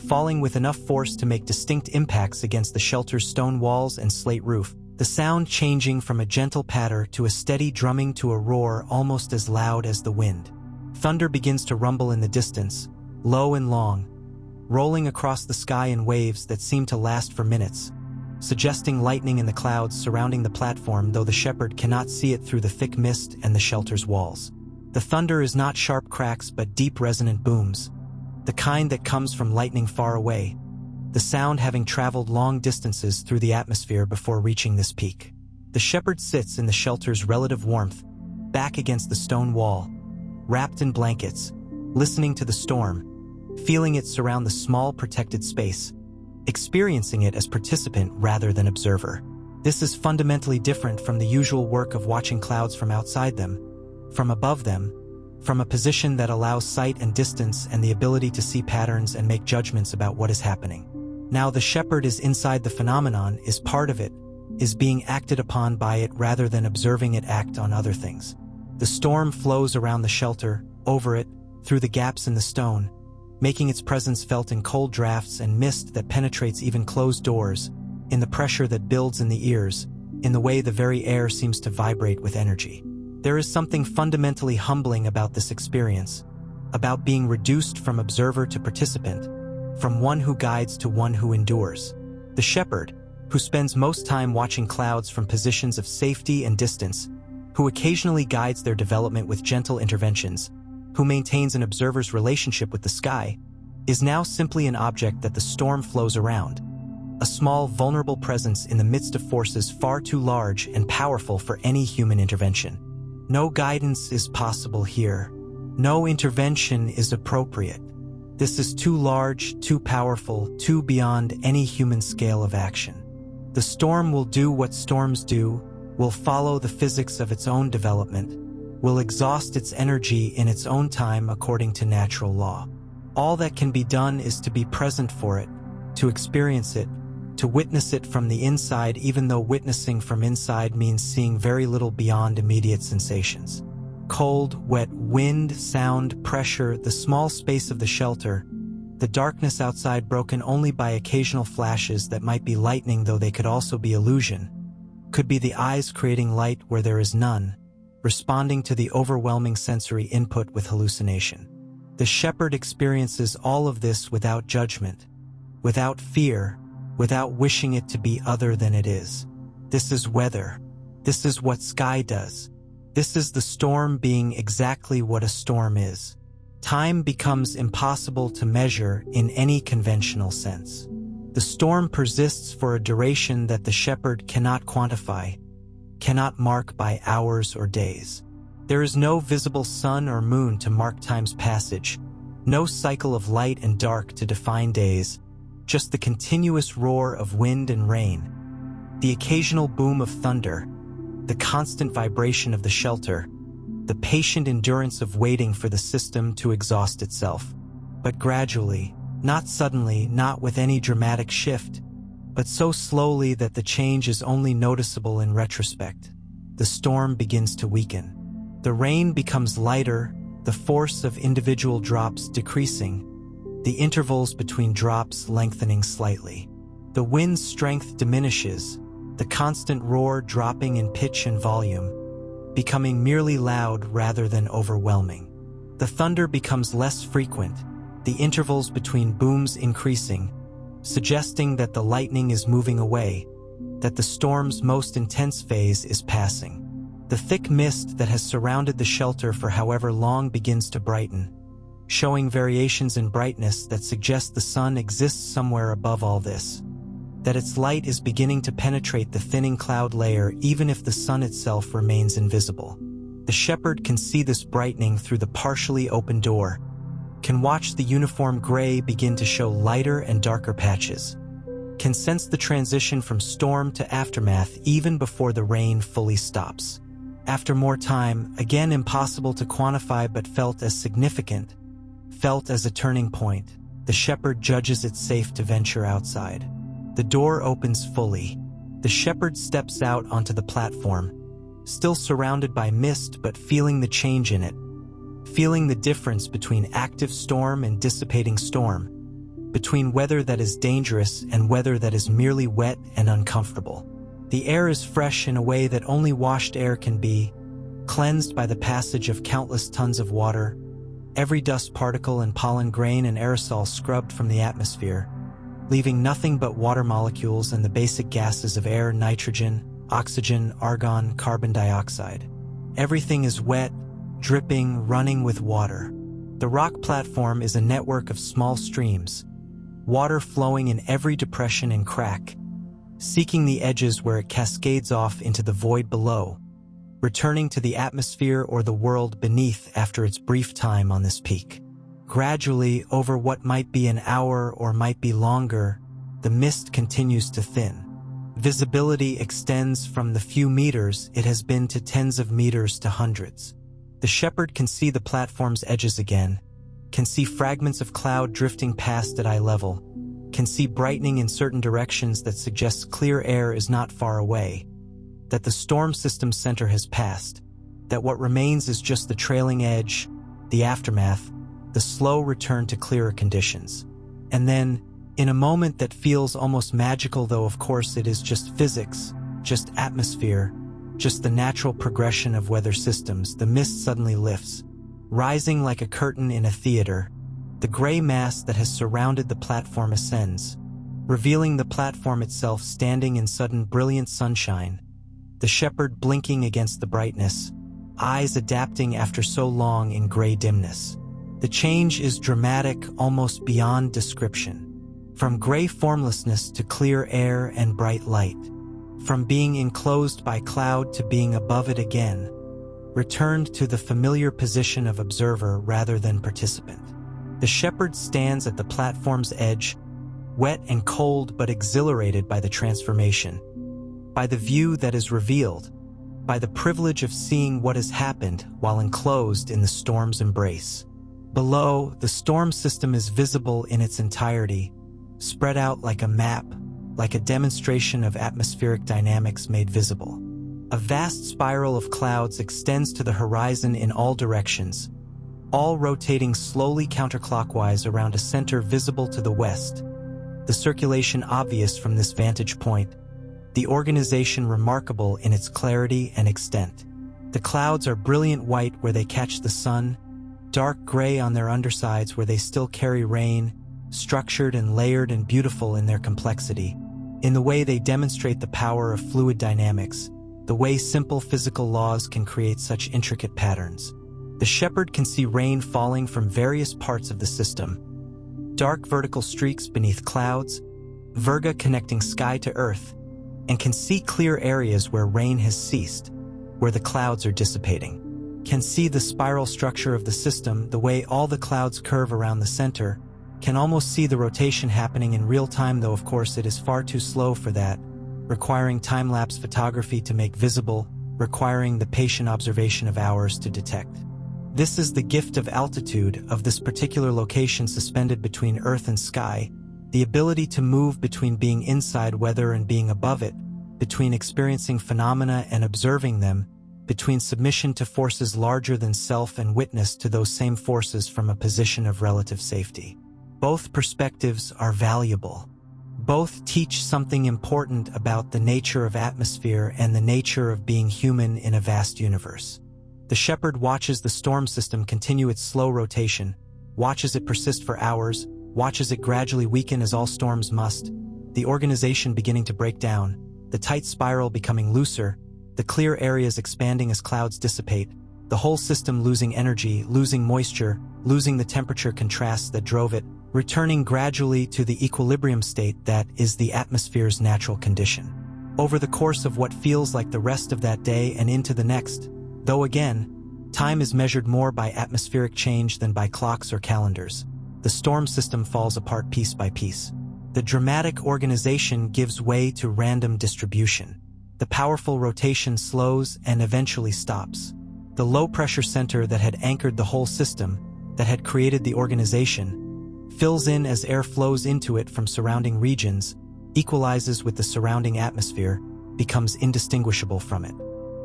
falling with enough force to make distinct impacts against the shelter's stone walls and slate roof, the sound changing from a gentle patter to a steady drumming to a roar almost as loud as the wind. Thunder begins to rumble in the distance, low and long, rolling across the sky in waves that seem to last for minutes, suggesting lightning in the clouds surrounding the platform, though the shepherd cannot see it through the thick mist and the shelter's walls. The thunder is not sharp cracks but deep resonant booms, the kind that comes from lightning far away, the sound having traveled long distances through the atmosphere before reaching this peak. The shepherd sits in the shelter's relative warmth, back against the stone wall, wrapped in blankets, listening to the storm, feeling it surround the small protected space, experiencing it as participant rather than observer. This is fundamentally different from the usual work of watching clouds from outside them, from above them, from a position that allows sight and distance and the ability to see patterns and make judgments about what is happening. Now the shepherd is inside the phenomenon, is part of it, is being acted upon by it rather than observing it act on other things. The storm flows around the shelter, over it, through the gaps in the stone, making its presence felt in cold drafts and mist that penetrates even closed doors, in the pressure that builds in the ears, in the way the very air seems to vibrate with energy. There is something fundamentally humbling about this experience, about being reduced from observer to participant, from one who guides to one who endures. The shepherd, who spends most time watching clouds from positions of safety and distance, who occasionally guides their development with gentle interventions, who maintains an observer's relationship with the sky, is now simply an object that the storm flows around, a small, vulnerable presence in the midst of forces far too large and powerful for any human intervention. No guidance is possible here. No intervention is appropriate. This is too large, too powerful, too beyond any human scale of action. The storm will do what storms do, will follow the physics of its own development, will exhaust its energy in its own time according to natural law. All that can be done is to be present for it, to experience it, to witness it from the inside, even though witnessing from inside means seeing very little beyond immediate sensations. Cold, wet wind, sound, pressure, the small space of the shelter, the darkness outside broken only by occasional flashes that might be lightning though they could also be illusion, could be the eyes creating light where there is none, responding to the overwhelming sensory input with hallucination. The shepherd experiences all of this without judgment, without fear, without wishing it to be other than it is. This is weather. This is what sky does. This is the storm being exactly what a storm is. Time becomes impossible to measure in any conventional sense. The storm persists for a duration that the shepherd cannot quantify, cannot mark by hours or days. There is no visible sun or moon to mark time's passage, no cycle of light and dark to define days, just the continuous roar of wind and rain, the occasional boom of thunder, the constant vibration of the shelter, the patient endurance of waiting for the system to exhaust itself. But gradually, not suddenly, not with any dramatic shift, but so slowly that the change is only noticeable in retrospect, the storm begins to weaken. The rain becomes lighter, the force of individual drops decreasing, the intervals between drops lengthening slightly. The wind's strength diminishes, the constant roar dropping in pitch and volume, becoming merely loud rather than overwhelming. The thunder becomes less frequent, the intervals between booms increasing, suggesting that the lightning is moving away, that the storm's most intense phase is passing. The thick mist that has surrounded the shelter for however long begins to brighten, showing variations in brightness that suggest the sun exists somewhere above all this, that its light is beginning to penetrate the thinning cloud layer even if the sun itself remains invisible. The shepherd can see this brightening through the partially open door, can watch the uniform gray begin to show lighter and darker patches, can sense the transition from storm to aftermath even before the rain fully stops. After more time, again impossible to quantify but felt as significant, felt as a turning point, the shepherd judges it safe to venture outside. The door opens fully. The shepherd steps out onto the platform, still surrounded by mist but feeling the change in it, feeling the difference between active storm and dissipating storm, between weather that is dangerous and weather that is merely wet and uncomfortable. The air is fresh in a way that only washed air can be, cleansed by the passage of countless tons of water, every dust particle and pollen grain and aerosol scrubbed from the atmosphere, leaving nothing but water molecules and the basic gases of air: nitrogen, oxygen, argon, carbon dioxide. Everything is wet, dripping, running with water. The rock platform is a network of small streams, water flowing in every depression and crack, seeking the edges where it cascades off into the void below, returning to the atmosphere or the world beneath after its brief time on this peak. Gradually, over what might be an hour or might be longer, the mist continues to thin. Visibility extends from the few meters it has been to tens of meters to hundreds. The shepherd can see the platform's edges again, can see fragments of cloud drifting past at eye level, can see brightening in certain directions that suggests clear air is not far away, that the storm system's center has passed, that what remains is just the trailing edge, the aftermath, the slow return to clearer conditions. And then, in a moment that feels almost magical, though of course it is just physics, just atmosphere, just the natural progression of weather systems, the mist suddenly lifts, rising like a curtain in a theater. The gray mass that has surrounded the platform ascends, revealing the platform itself standing in sudden brilliant sunshine, the shepherd blinking against the brightness, eyes adapting after so long in gray dimness. The change is dramatic, almost beyond description. From gray formlessness to clear air and bright light, from being enclosed by cloud to being above it again, returned to the familiar position of observer rather than participant. The shepherd stands at the platform's edge, wet and cold but exhilarated by the transformation, by the view that is revealed, by the privilege of seeing what has happened while enclosed in the storm's embrace. Below, the storm system is visible in its entirety, spread out like a map, like a demonstration of atmospheric dynamics made visible. A vast spiral of clouds extends to the horizon in all directions, all rotating slowly counterclockwise around a center visible to the west, the circulation obvious from this vantage point, the organization remarkable in its clarity and extent. The clouds are brilliant white where they catch the sun, dark gray on their undersides where they still carry rain, structured and layered and beautiful in their complexity, in the way they demonstrate the power of fluid dynamics, the way simple physical laws can create such intricate patterns. The shepherd can see rain falling from various parts of the system, dark vertical streaks beneath clouds, virga connecting sky to earth, and can see clear areas where rain has ceased, where the clouds are dissipating. Can see the spiral structure of the system, the way all the clouds curve around the center, can almost see the rotation happening in real time, though of course it is far too slow for that, requiring time-lapse photography to make visible, requiring the patient observation of hours to detect. This is the gift of altitude, of this particular location suspended between earth and sky, the ability to move between being inside weather and being above it, between experiencing phenomena and observing them, between submission to forces larger than self and witness to those same forces from a position of relative safety. Both perspectives are valuable. Both teach something important about the nature of atmosphere and the nature of being human in a vast universe. The shepherd watches the storm system continue its slow rotation, watches it persist for hours, watches it gradually weaken as all storms must, the organization beginning to break down, the tight spiral becoming looser, the clear areas expanding as clouds dissipate, the whole system losing energy, losing moisture, losing the temperature contrasts that drove it, returning gradually to the equilibrium state that is the atmosphere's natural condition. Over the course of what feels like the rest of that day and into the next, though again, time is measured more by atmospheric change than by clocks or calendars, the storm system falls apart piece by piece. The dramatic organization gives way to random distribution. The powerful rotation slows and eventually stops. The low-pressure center that had anchored the whole system, that had created the organization, fills in as air flows into it from surrounding regions, equalizes with the surrounding atmosphere, becomes indistinguishable from it.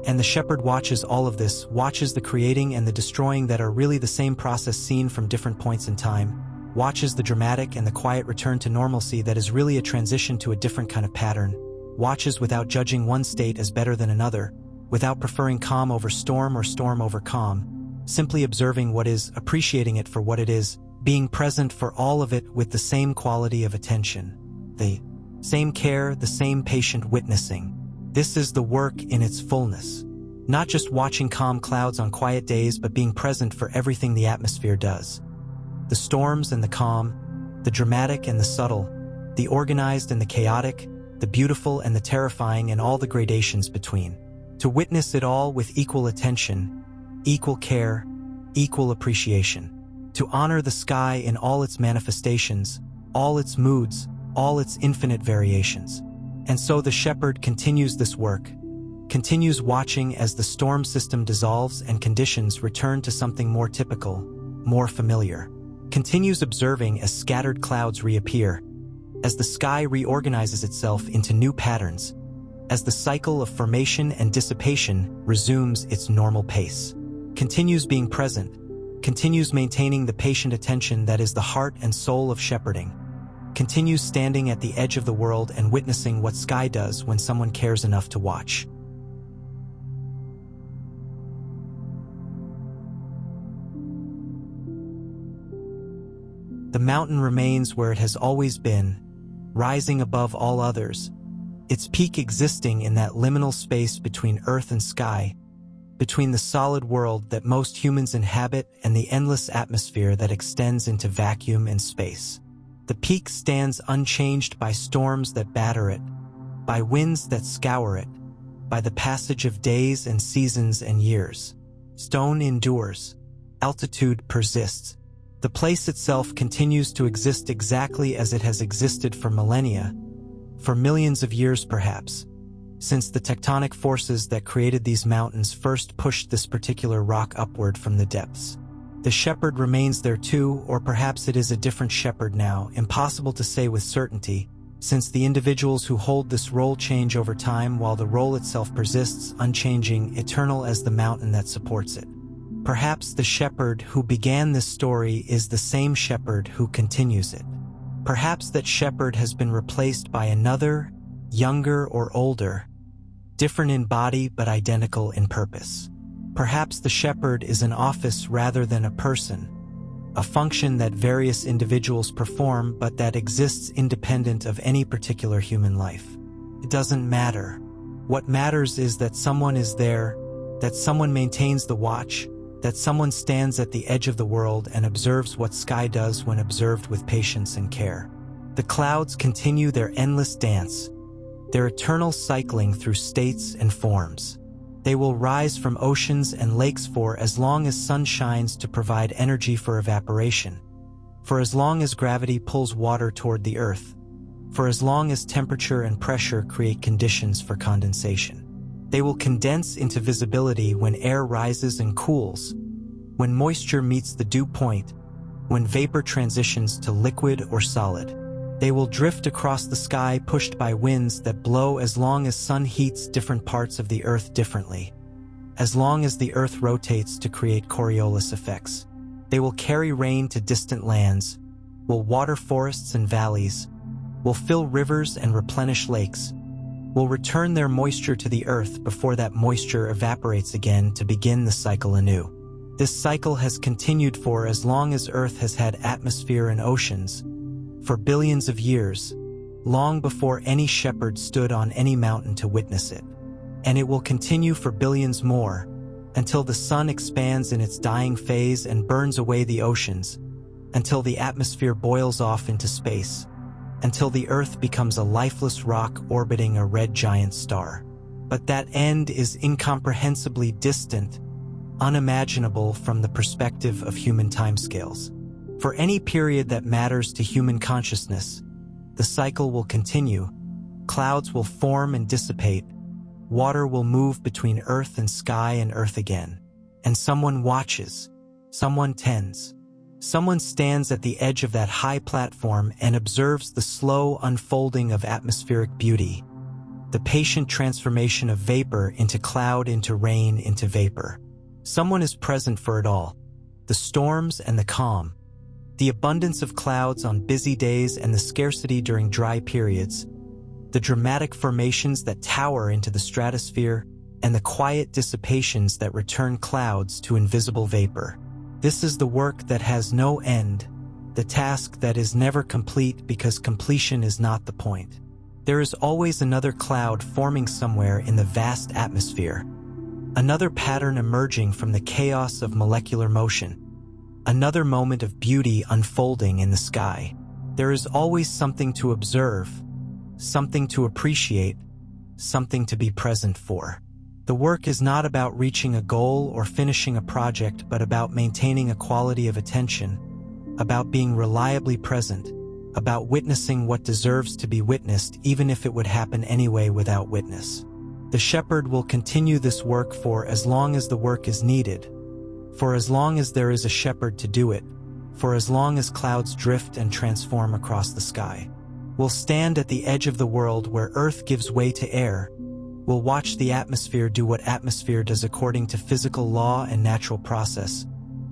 And the shepherd watches all of this, watches the creating and the destroying that are really the same process seen from different points in time, watches the dramatic and the quiet return to normalcy that is really a transition to a different kind of pattern, watches without judging one state as better than another, without preferring calm over storm or storm over calm, simply observing what is, appreciating it for what it is, being present for all of it with the same quality of attention, the same care, the same patient witnessing. This is the work in its fullness. Not just watching calm clouds on quiet days, but being present for everything the atmosphere does. The storms and the calm, the dramatic and the subtle, the organized and the chaotic, the beautiful and the terrifying, and all the gradations between. To witness it all with equal attention, equal care, equal appreciation. To honor the sky in all its manifestations, all its moods, all its infinite variations. And so the shepherd continues this work, continues watching as the storm system dissolves and conditions return to something more typical, more familiar. Continues observing as scattered clouds reappear, as the sky reorganizes itself into new patterns, as the cycle of formation and dissipation resumes its normal pace. Continues being present, continues maintaining the patient attention that is the heart and soul of shepherding. Continues standing at the edge of the world and witnessing what sky does when someone cares enough to watch. The mountain remains where it has always been, rising above all others, its peak existing in that liminal space between earth and sky, between the solid world that most humans inhabit and the endless atmosphere that extends into vacuum and space. The peak stands unchanged by storms that batter it, by winds that scour it, by the passage of days and seasons and years. Stone endures. Altitude persists. The place itself continues to exist exactly as it has existed for millennia, for millions of years perhaps, since the tectonic forces that created these mountains first pushed this particular rock upward from the depths. The shepherd remains there too, or perhaps it is a different shepherd now, impossible to say with certainty, since the individuals who hold this role change over time while the role itself persists unchanging, eternal as the mountain that supports it. Perhaps the shepherd who began this story is the same shepherd who continues it. Perhaps that shepherd has been replaced by another, younger or older, different in body but identical in purpose. Perhaps the shepherd is an office rather than a person, a function that various individuals perform but that exists independent of any particular human life. It doesn't matter. What matters is that someone is there, that someone maintains the watch, that someone stands at the edge of the world and observes what sky does when observed with patience and care. The clouds continue their endless dance, their eternal cycling through states and forms. They will rise from oceans and lakes for as long as sun shines to provide energy for evaporation, for as long as gravity pulls water toward the earth, for as long as temperature and pressure create conditions for condensation. They will condense into visibility when air rises and cools, when moisture meets the dew point, when vapor transitions to liquid or solid. They will drift across the sky pushed by winds that blow as long as sun heats different parts of the Earth differently, as long as the Earth rotates to create Coriolis effects. They will carry rain to distant lands, will water forests and valleys, will fill rivers and replenish lakes, will return their moisture to the Earth before that moisture evaporates again to begin the cycle anew. This cycle has continued for as long as Earth has had atmosphere and oceans, for billions of years, long before any shepherd stood on any mountain to witness it. And it will continue for billions more, until the sun expands in its dying phase and burns away the oceans, until the atmosphere boils off into space, until the Earth becomes a lifeless rock orbiting a red giant star. But that end is incomprehensibly distant, unimaginable from the perspective of human timescales. For any period that matters to human consciousness, the cycle will continue, clouds will form and dissipate, water will move between Earth and sky and Earth again. And someone watches, someone tends. Someone stands at the edge of that high platform and observes the slow unfolding of atmospheric beauty, the patient transformation of vapor into cloud, into rain, into vapor. Someone is present for it all, the storms and the calm, the abundance of clouds on busy days and the scarcity during dry periods, the dramatic formations that tower into the stratosphere, and the quiet dissipations that return clouds to invisible vapor. This is the work that has no end, the task that is never complete because completion is not the point. There is always another cloud forming somewhere in the vast atmosphere, another pattern emerging from the chaos of molecular motion, another moment of beauty unfolding in the sky. There is always something to observe, something to appreciate, something to be present for. The work is not about reaching a goal or finishing a project, but about maintaining a quality of attention, about being reliably present, about witnessing what deserves to be witnessed even if it would happen anyway without witness. The shepherd will continue this work for as long as the work is needed, for as long as there is a shepherd to do it, for as long as clouds drift and transform across the sky. We'll stand at the edge of the world where earth gives way to air. We'll watch the atmosphere do what atmosphere does according to physical law and natural process.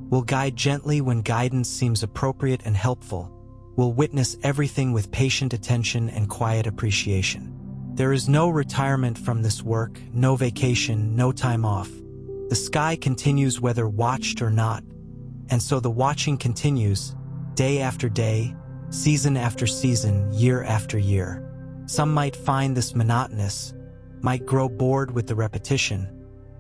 We'll guide gently when guidance seems appropriate and helpful. We'll witness everything with patient attention and quiet appreciation. There is no retirement from this work, no vacation, no time off. The sky continues whether watched or not, and so the watching continues, day after day, season after season, year after year. Some might find this monotonous, might grow bored with the repetition,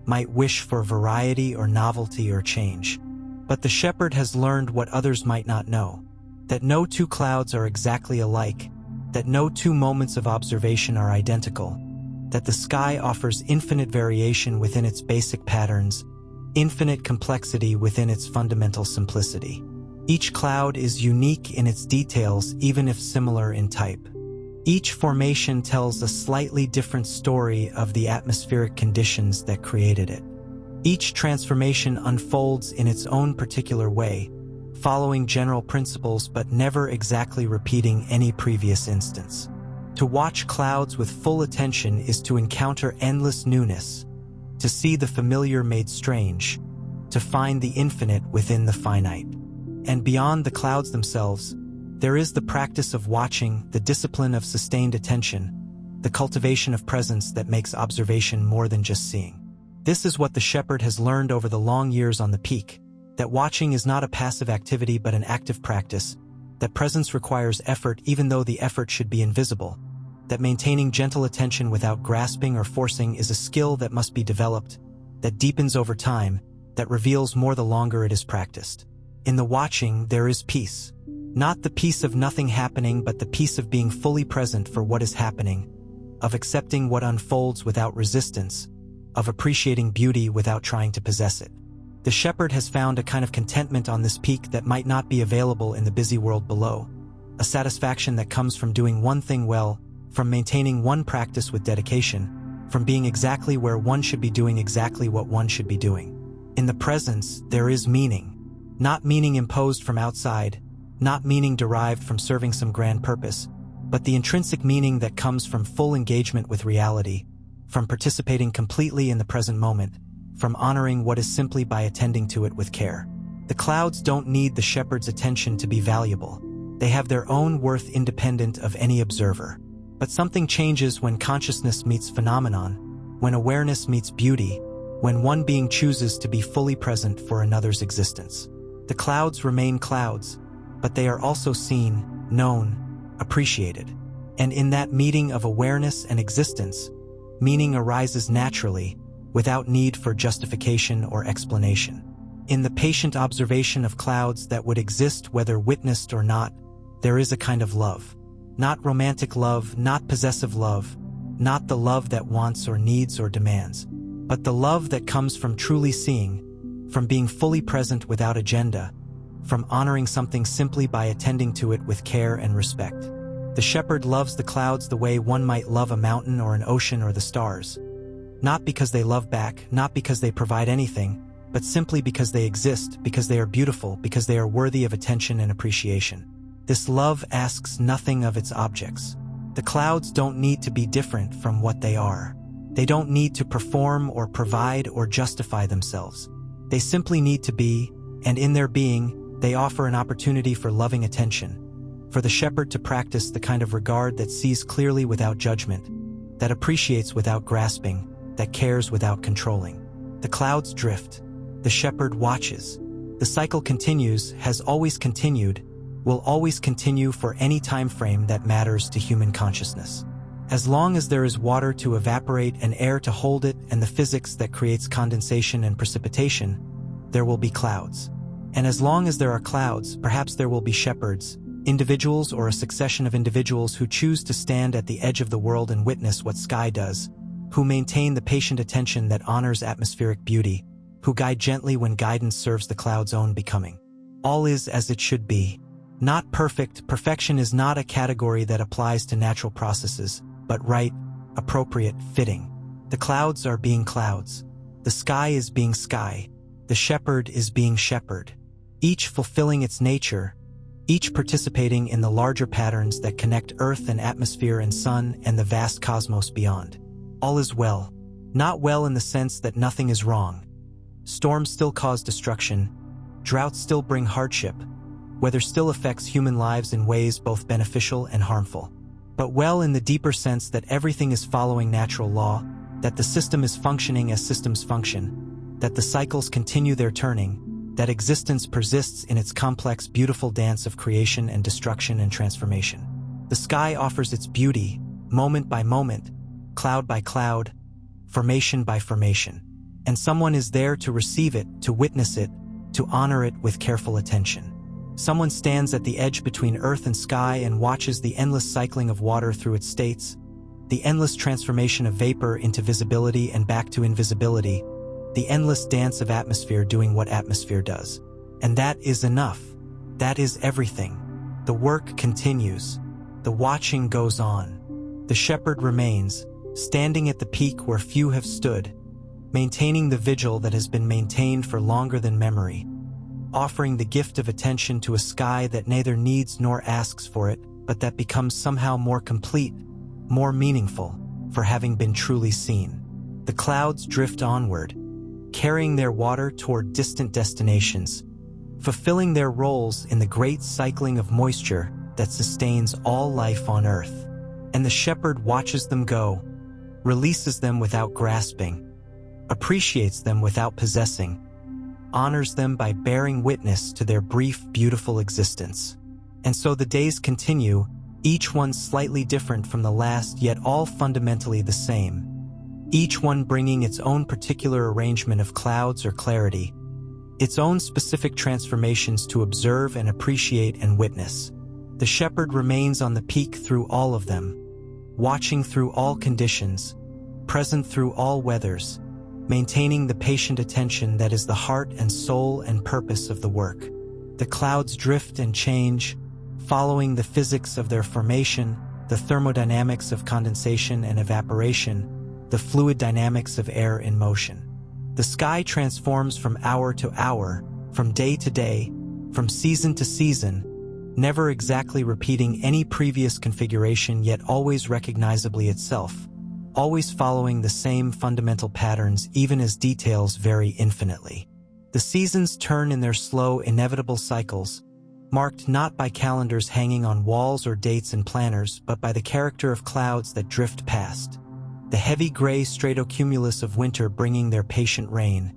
might wish for variety or novelty or change. But the shepherd has learned what others might not know, that no two clouds are exactly alike, that no two moments of observation are identical, that the sky offers infinite variation within its basic patterns, infinite complexity within its fundamental simplicity. Each cloud is unique in its details, even if similar in type. Each formation tells a slightly different story of the atmospheric conditions that created it. Each transformation unfolds in its own particular way, following general principles but never exactly repeating any previous instance. To watch clouds with full attention is to encounter endless newness, to see the familiar made strange, to find the infinite within the finite. And beyond the clouds themselves, there is the practice of watching, the discipline of sustained attention, the cultivation of presence that makes observation more than just seeing. This is what the shepherd has learned over the long years on the peak, that watching is not a passive activity but an active practice, that presence requires effort even though the effort should be invisible, that maintaining gentle attention without grasping or forcing is a skill that must be developed, that deepens over time, that reveals more the longer it is practiced. In the watching, there is peace. Not the peace of nothing happening, but the peace of being fully present for what is happening, of accepting what unfolds without resistance, of appreciating beauty without trying to possess it. The shepherd has found a kind of contentment on this peak that might not be available in the busy world below, a satisfaction that comes from doing one thing well, from maintaining one practice with dedication, from being exactly where one should be doing exactly what one should be doing. In the presence, there is meaning. Not meaning imposed from outside, not meaning derived from serving some grand purpose, but the intrinsic meaning that comes from full engagement with reality, from participating completely in the present moment, from honoring what is simply by attending to it with care. The clouds don't need the shepherd's attention to be valuable. They have their own worth independent of any observer. But something changes when consciousness meets phenomenon, when awareness meets beauty, when one being chooses to be fully present for another's existence. The clouds remain clouds, but they are also seen, known, appreciated. And in that meeting of awareness and existence, meaning arises naturally, without need for justification or explanation. In the patient observation of clouds that would exist whether witnessed or not, there is a kind of love. Not romantic love, not possessive love, not the love that wants or needs or demands, but the love that comes from truly seeing, from being fully present without agenda, from honoring something simply by attending to it with care and respect. The shepherd loves the clouds the way one might love a mountain or an ocean or the stars. Not because they love back, not because they provide anything, but simply because they exist, because they are beautiful, because they are worthy of attention and appreciation. This love asks nothing of its objects. The clouds don't need to be different from what they are. They don't need to perform or provide or justify themselves. They simply need to be, and in their being, they offer an opportunity for loving attention, for the shepherd to practice the kind of regard that sees clearly without judgment, that appreciates without grasping, that cares without controlling. The clouds drift. The shepherd watches. The cycle continues, has always continued, will always continue for any time frame that matters to human consciousness. As long as there is water to evaporate and air to hold it and the physics that creates condensation and precipitation, there will be clouds. And as long as there are clouds, perhaps there will be shepherds, individuals or a succession of individuals who choose to stand at the edge of the world and witness what sky does, who maintain the patient attention that honors atmospheric beauty, who guide gently when guidance serves the cloud's own becoming. All is as it should be. Not perfect. Perfection is not a category that applies to natural processes, but right, appropriate, fitting. The clouds are being clouds. The sky is being sky. The shepherd is being shepherd. Each fulfilling its nature, each participating in the larger patterns that connect earth and atmosphere and sun and the vast cosmos beyond. All is well. Not well in the sense that nothing is wrong. Storms still cause destruction. Droughts still bring hardship. Weather still affects human lives in ways both beneficial and harmful. But well in the deeper sense that everything is following natural law, that the system is functioning as systems function, that the cycles continue their turning, that existence persists in its complex, beautiful dance of creation and destruction and transformation. The sky offers its beauty, moment by moment, cloud by cloud, formation by formation. And someone is there to receive it, to witness it, to honor it with careful attention. Someone stands at the edge between earth and sky and watches the endless cycling of water through its states, the endless transformation of vapor into visibility and back to invisibility, the endless dance of atmosphere doing what atmosphere does. And that is enough. That is everything. The work continues. The watching goes on. The shepherd remains, standing at the peak where few have stood, maintaining the vigil that has been maintained for longer than memory, offering the gift of attention to a sky that neither needs nor asks for it, but that becomes somehow more complete, more meaningful, for having been truly seen. The clouds drift onward, carrying their water toward distant destinations, fulfilling their roles in the great cycling of moisture that sustains all life on earth. And the shepherd watches them go, releases them without grasping, appreciates them without possessing, honors them by bearing witness to their brief, beautiful existence. And so the days continue, each one slightly different from the last, yet all fundamentally the same, each one bringing its own particular arrangement of clouds or clarity, its own specific transformations to observe and appreciate and witness. The shepherd remains on the peak through all of them, watching through all conditions, present through all weathers, maintaining the patient attention that is the heart and soul and purpose of the work. The clouds drift and change, following the physics of their formation, the thermodynamics of condensation and evaporation, the fluid dynamics of air in motion. The sky transforms from hour to hour, from day to day, from season to season, never exactly repeating any previous configuration yet always recognizably itself, always following the same fundamental patterns even as details vary infinitely. The seasons turn in their slow, inevitable cycles, marked not by calendars hanging on walls or dates in planners, but by the character of clouds that drift past. The heavy gray stratocumulus of winter bringing their patient rain,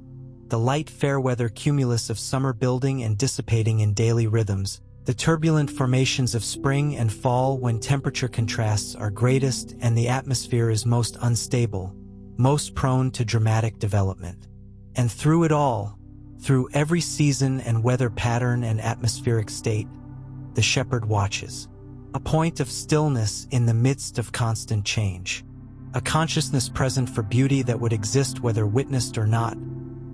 the light fair-weather cumulus of summer building and dissipating in daily rhythms, the turbulent formations of spring and fall when temperature contrasts are greatest and the atmosphere is most unstable, most prone to dramatic development. And through it all, through every season and weather pattern and atmospheric state, the shepherd watches, a point of stillness in the midst of constant change, a consciousness present for beauty that would exist whether witnessed or not,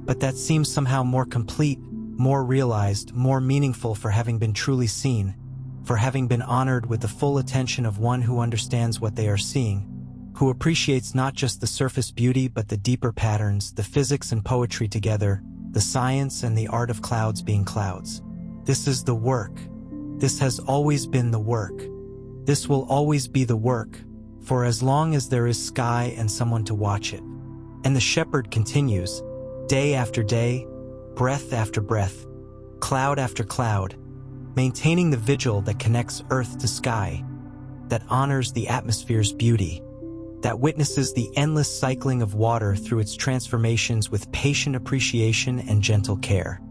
but that seems somehow more complete, more realized, more meaningful for having been truly seen, for having been honored with the full attention of one who understands what they are seeing, who appreciates not just the surface beauty but the deeper patterns, the physics and poetry together, the science and the art of clouds being clouds. This is the work. This has always been the work. This will always be the work, for as long as there is sky and someone to watch it. And the shepherd continues, day after day, breath after breath, cloud after cloud, maintaining the vigil that connects earth to sky, that honors the atmosphere's beauty, that witnesses the endless cycling of water through its transformations with patient appreciation and gentle care.